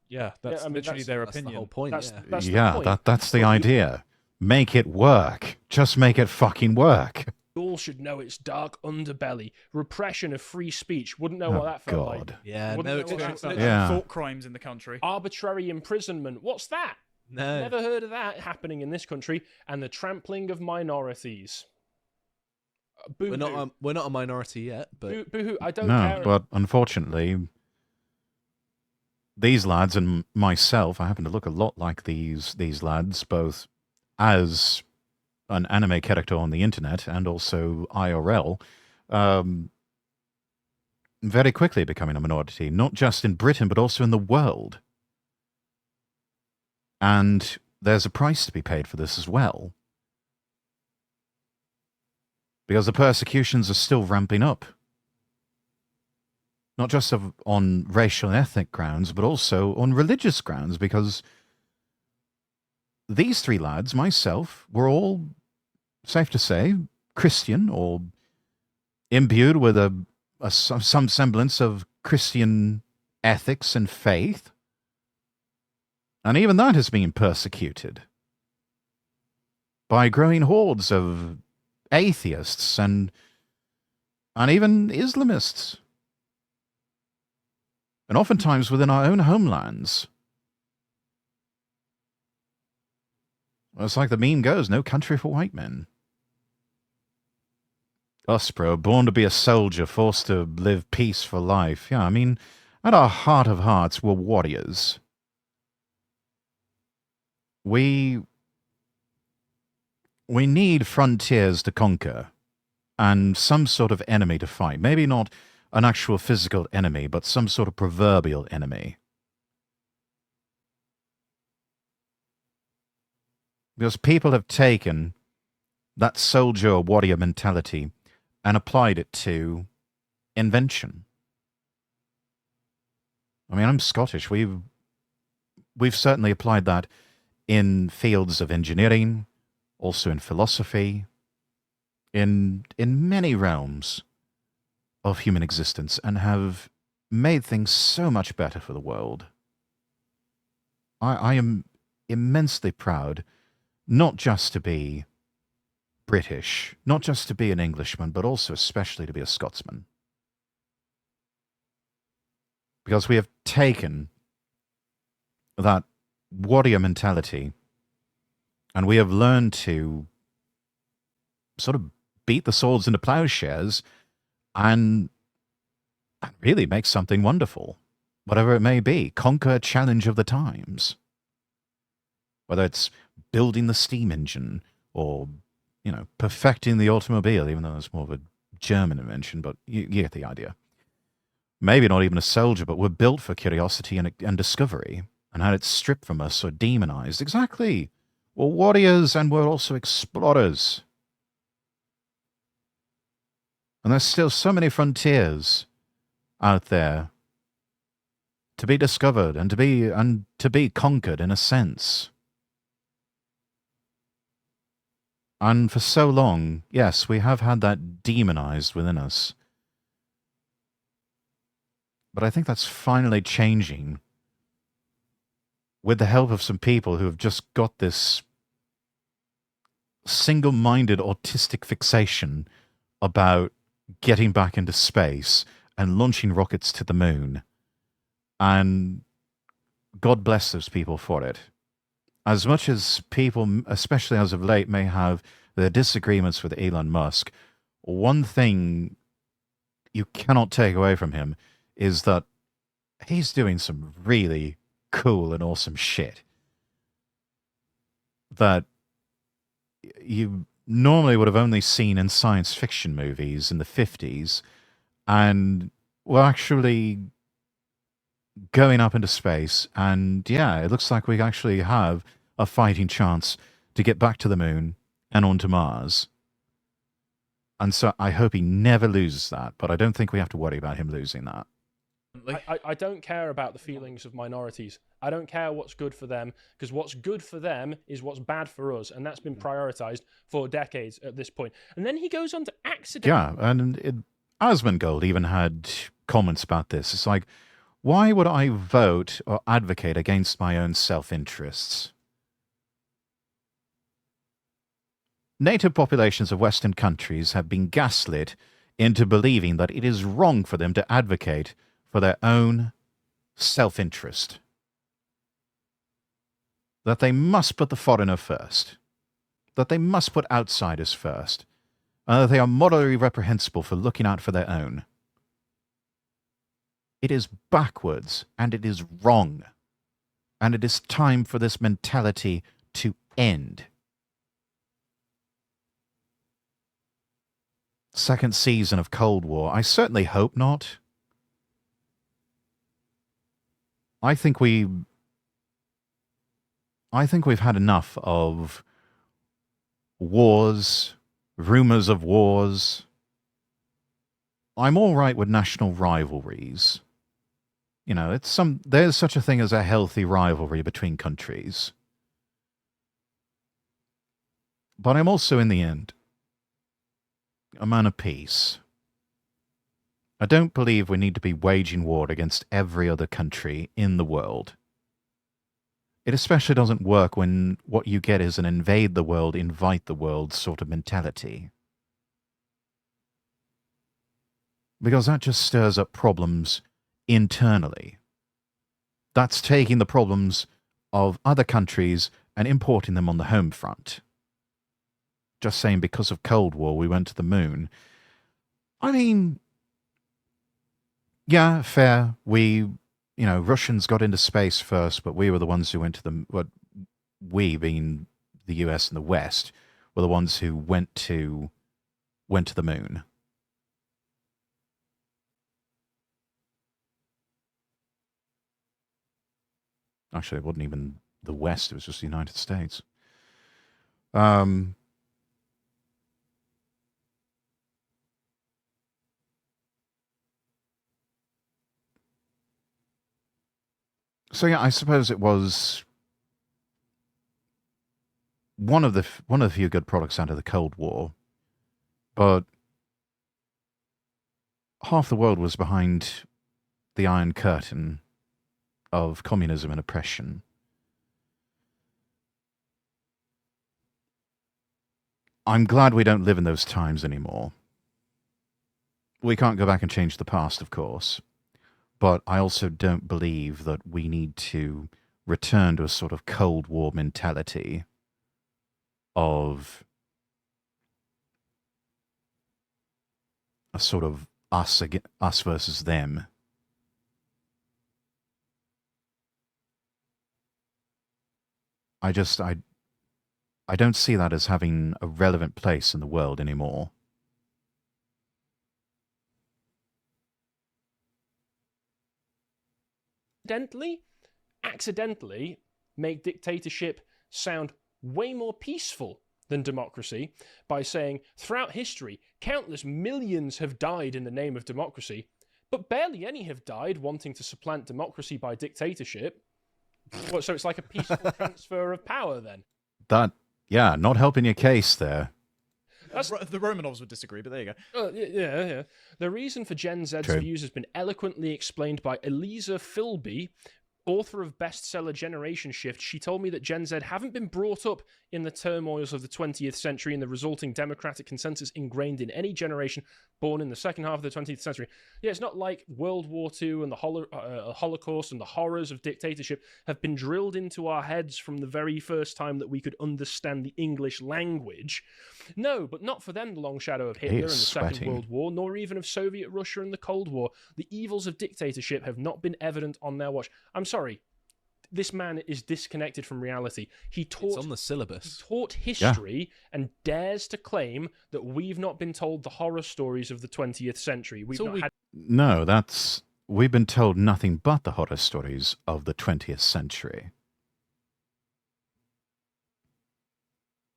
Speaker 4: Yeah, that's literally their
Speaker 3: That's the
Speaker 4: opinion.
Speaker 3: whole point.
Speaker 2: That's
Speaker 1: Yeah,
Speaker 2: the point.
Speaker 1: that's the idea. Make it work. Just make it fucking work.
Speaker 2: You all should know its dark underbelly. Repression of free speech. Wouldn't know what that felt like.
Speaker 1: God.
Speaker 3: Yeah,
Speaker 2: Wouldn't
Speaker 3: no
Speaker 2: know what that
Speaker 3: experience.
Speaker 2: felt
Speaker 3: No,
Speaker 2: like.
Speaker 1: Yeah.
Speaker 4: Thought crimes in the country.
Speaker 2: Arbitrary imprisonment. What's that?
Speaker 3: no.
Speaker 2: Never heard of that happening in this country. And the trampling of minorities. Boo-hoo.
Speaker 3: We're not a minority yet, but
Speaker 2: Boo-hoo. I don't
Speaker 1: No,
Speaker 2: care.
Speaker 1: but unfortunately, these lads and myself, I happen to look a lot like these lads, both as an anime character on the internet and also IRL, very quickly becoming a minority, not just in Britain, but also in the world. And there's a price to be paid for this as well. Because the persecutions are still ramping up. Not just on racial and ethnic grounds, but also on religious grounds, because these three lads, myself, were all, safe to say, Christian or imbued with some semblance of Christian ethics and faith. And even that is being persecuted by growing hordes of atheists and even Islamists. And oftentimes within our own homelands. Well, it's like the meme goes, no country for white men. Us, bro, born to be a soldier, forced to live peaceful life. Yeah, I mean, at our heart of hearts, we're warriors. We need frontiers to conquer and some sort of enemy to fight. Maybe not an actual physical enemy, but some sort of proverbial enemy. Because people have taken that soldier or warrior mentality and applied it to invention. I mean, I'm Scottish. We've certainly applied that in fields of engineering, also in philosophy, in many realms of human existence, and have made things so much better for the world. I am immensely proud, not just to be British, not just to be an Englishman, but also especially to be a Scotsman. Because we have taken that warrior mentality and we have learned to sort of beat the swords into plowshares and really make something wonderful, whatever it may be. Conquer a challenge of the times. Whether it's building the steam engine or, perfecting the automobile, even though it's more of a German invention, but you get the idea. Maybe not even a soldier, but we're built for curiosity and discovery, and had it stripped from us or demonized. Exactly. We're warriors and we're also explorers. And there's still so many frontiers out there to be discovered and to be conquered in a sense. And for so long, yes, we have had that demonized within us. But I think that's finally changing with the help of some people who have just got this single-minded autistic fixation about getting back into space and launching rockets to the moon. And God bless those people for it. As much as people, especially as of late, may have their disagreements with Elon Musk, one thing you cannot take away from him is that he's doing some really cool and awesome shit that you normally would have only seen in science fiction movies in the 50s, and we're actually going up into space, and yeah, it looks like we actually have a fighting chance to get back to the moon and onto Mars. And so I hope he never loses that, but I don't think we have to worry about him losing that.
Speaker 2: I don't care about the feelings of minorities. I don't care what's good for them, because what's good for them is what's bad for us, and that's been prioritized for decades at this point. And then he goes on to accidentally...
Speaker 1: Yeah, and Asmongold even had comments about this. It's like, why would I vote or advocate against my own self-interests? Native populations of Western countries have been gaslit into believing that it is wrong for them to advocate for their own self-interest. That they must put the foreigner first. That they must put outsiders first. And that they are morally reprehensible for looking out for their own. It is backwards, and it is wrong. And it is time for this mentality to end. Second season of Cold War? I certainly hope not. I think we I think we've had enough of wars, rumors of wars. I'm all right with national rivalries. You know, there's such a thing as a healthy rivalry between countries. But I'm also, in the end, a man of peace. I don't believe we need to be waging war against every other country in the world. It especially doesn't work when what you get is an invade the world, invite the world sort of mentality. Because that just stirs up problems internally. That's taking the problems of other countries and importing them on the home front. Just saying, because of Cold War, we went to the moon. I mean, yeah, fair. Russians got into space first, but we were the ones who went to the... Well, we, being the US and the West, were the ones who went to the moon. Actually, it wasn't even the West, it was just the United States. So yeah, I suppose it was one of the few good products out of the Cold War, but half the world was behind the Iron Curtain of communism and oppression. I'm glad we don't live in those times anymore. We can't go back and change the past, of course. But I also don't believe that we need to return to a sort of Cold War mentality of a sort of us versus them. I don't see that as having a relevant place in the world anymore.
Speaker 2: Accidentally make dictatorship sound way more peaceful than democracy by saying, throughout history, countless millions have died in the name of democracy, but barely any have died wanting to supplant democracy by dictatorship. So it's like a peaceful transfer of power then?
Speaker 1: Not helping your case there.
Speaker 4: The Romanovs would disagree, but there you go.
Speaker 2: Yeah. The reason for Gen Z's views has been eloquently explained by Elisa Philby, author of bestseller Generation Shift. She told me that Gen Z haven't been brought up in the turmoils of the 20th century and the resulting democratic consensus ingrained in any generation born in the second half of the 20th century. Yeah, it's not like World War II and the Holocaust and the horrors of dictatorship have been drilled into our heads from the very first time that we could understand the English language. No, but not for them, the long shadow of Hitler and the Second World War, nor even of Soviet Russia and the Cold War. The evils of dictatorship have not been evident on their watch. I'm sorry. This man is disconnected from reality. It's
Speaker 3: on the syllabus.
Speaker 2: He taught history and dares to claim that we've not been told the horror stories of the 20th century.
Speaker 1: No, we've been told nothing but the horror stories of the 20th century.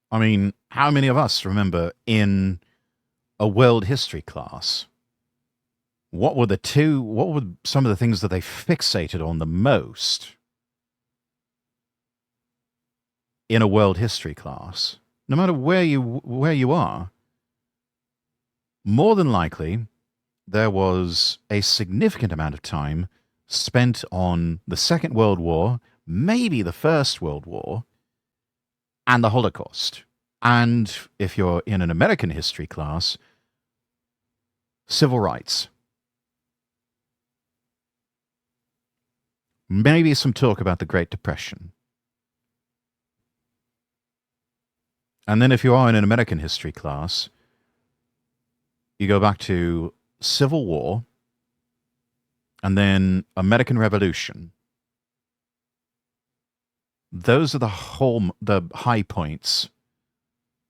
Speaker 1: I mean, how many of us remember in a world history class, what were some of the things that they fixated on the most in a world history class? No matter where you are, more than likely, there was a significant amount of time spent on the Second World War, maybe the First World War, and the Holocaust. And if you're in an American history class, civil rights. Maybe some talk about the Great Depression. And then if you are in an American history class, you go back to Civil War, and then American Revolution. Those are the high points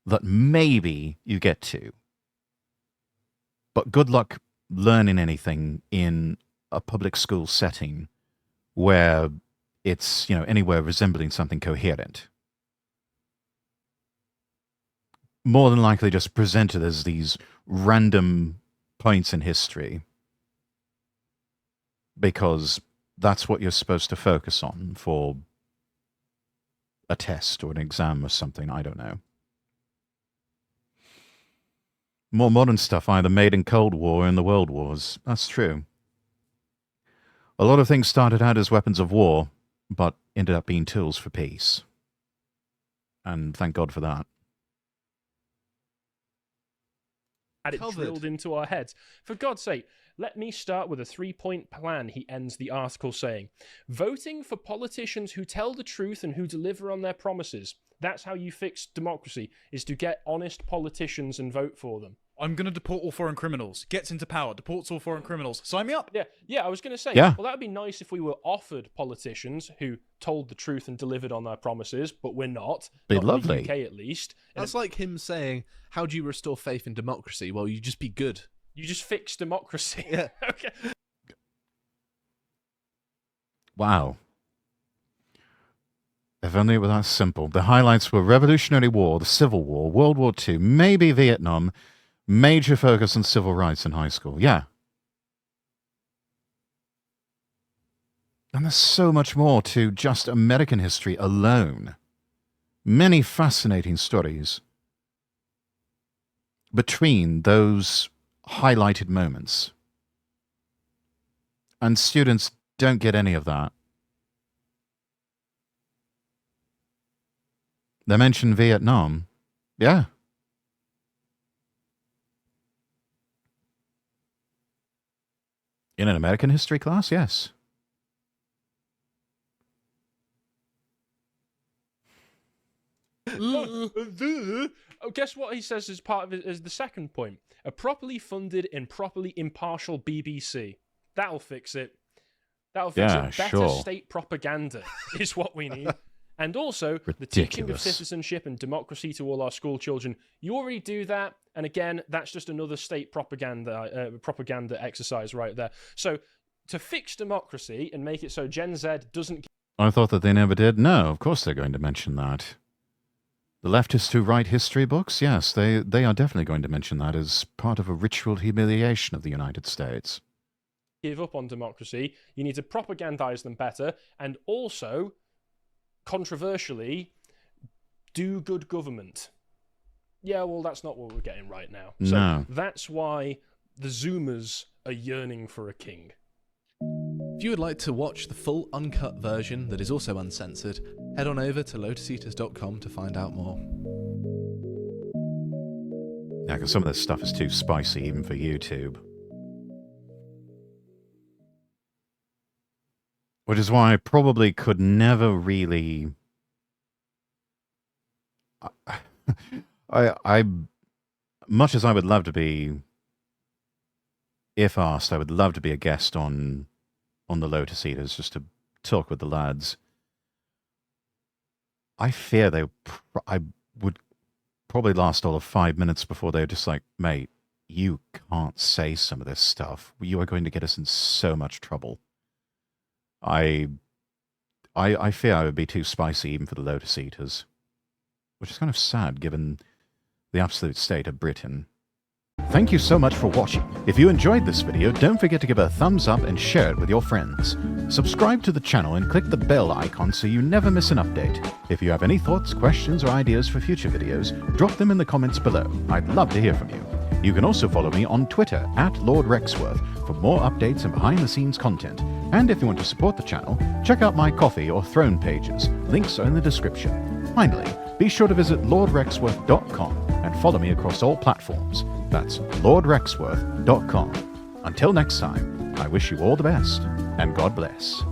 Speaker 1: that maybe you get to. But good luck learning anything in a public school setting where it's, anywhere resembling something coherent. More than likely just presented as these random points in history, because that's what you're supposed to focus on for a test or an exam or something. I don't know. More modern stuff either made in Cold War or in the World Wars. That's true. A lot of things started out as weapons of war, but ended up being tools for peace. And thank God for that.
Speaker 2: Had it
Speaker 3: Covered.
Speaker 2: drilled into our heads. For God's sake, let me start with a 3-point plan, he ends the article saying. Voting for politicians who tell the truth and who deliver on their promises. That's how you fix democracy, is to get honest politicians and vote for them.
Speaker 4: I'm going to deport all foreign criminals. Gets into power, deports all foreign criminals. Sign me up.
Speaker 2: Yeah, I was going to say,
Speaker 1: Yeah.
Speaker 2: well, that would be nice if we were offered politicians who told the truth and delivered on their promises, but we're not.
Speaker 1: Be
Speaker 2: Not in
Speaker 1: lovely.
Speaker 2: the UK, at least.
Speaker 3: That's like him saying, how do you restore faith in democracy? Well, you just be good.
Speaker 2: You just fix democracy.
Speaker 3: Yeah.
Speaker 2: Okay.
Speaker 1: Wow. If only it were that simple. The highlights were Revolutionary War, the Civil War, World War II, maybe Vietnam, major focus on civil rights in high school. Yeah. And there's so much more to just American history alone. Many fascinating stories between those highlighted moments. And students don't get any of that. They mention Vietnam. Yeah. In an American history class, yes.
Speaker 2: Oh, guess what he says as part of it as the second point? A properly funded and properly impartial BBC. That'll fix it. That'll fix
Speaker 1: Yeah,
Speaker 2: it. Better
Speaker 1: sure.
Speaker 2: state propaganda is what we need. And also, the teaching of
Speaker 1: Ridiculous.
Speaker 2: citizenship and democracy to all our school children. You already do that. And again, that's just another state propaganda exercise right there. So to fix democracy and make it so Gen Z doesn't...
Speaker 1: I thought that they never did. No, of course they're going to mention that. The leftists who write history books, yes, they are definitely going to mention that as part of a ritual humiliation of the United States.
Speaker 2: give up on democracy. You need to propagandize them better. And also, controversially, do good government. Yeah, well, that's not what we're getting right now. So
Speaker 1: No.
Speaker 2: that's why the Zoomers are yearning for a king.
Speaker 3: If you would like to watch the full uncut version that is also uncensored, head on over to lotuseaters.com to find out more.
Speaker 1: Yeah, because some of this stuff is too spicy even for YouTube. Which is why I probably could never really... I much as I would love to be, if asked, I would love to be a guest on the Lotus Eaters just to talk with the lads. I fear I would probably last all of 5 minutes before they're just like, mate, you can't say some of this stuff. You are going to get us in so much trouble. I fear I would be too spicy even for the Lotus Eaters. Which is kind of sad given the absolute state of Britain. Thank you so much for watching. If you enjoyed this video, don't forget to give it a thumbs up and share it with your friends. Subscribe to the channel and click the bell icon so you never miss an update. If you have any thoughts, questions, or ideas for future videos, drop them in the comments below. I'd love to hear from you. You can also follow me on Twitter @LordRexworth for more updates and behind-the-scenes content. And if you want to support the channel, check out my Coffee or Throne pages. Links are in the description. Finally, be sure to visit lordrexworth.com and follow me across all platforms. That's lordrexworth.com. Until next time, I wish you all the best, and God bless.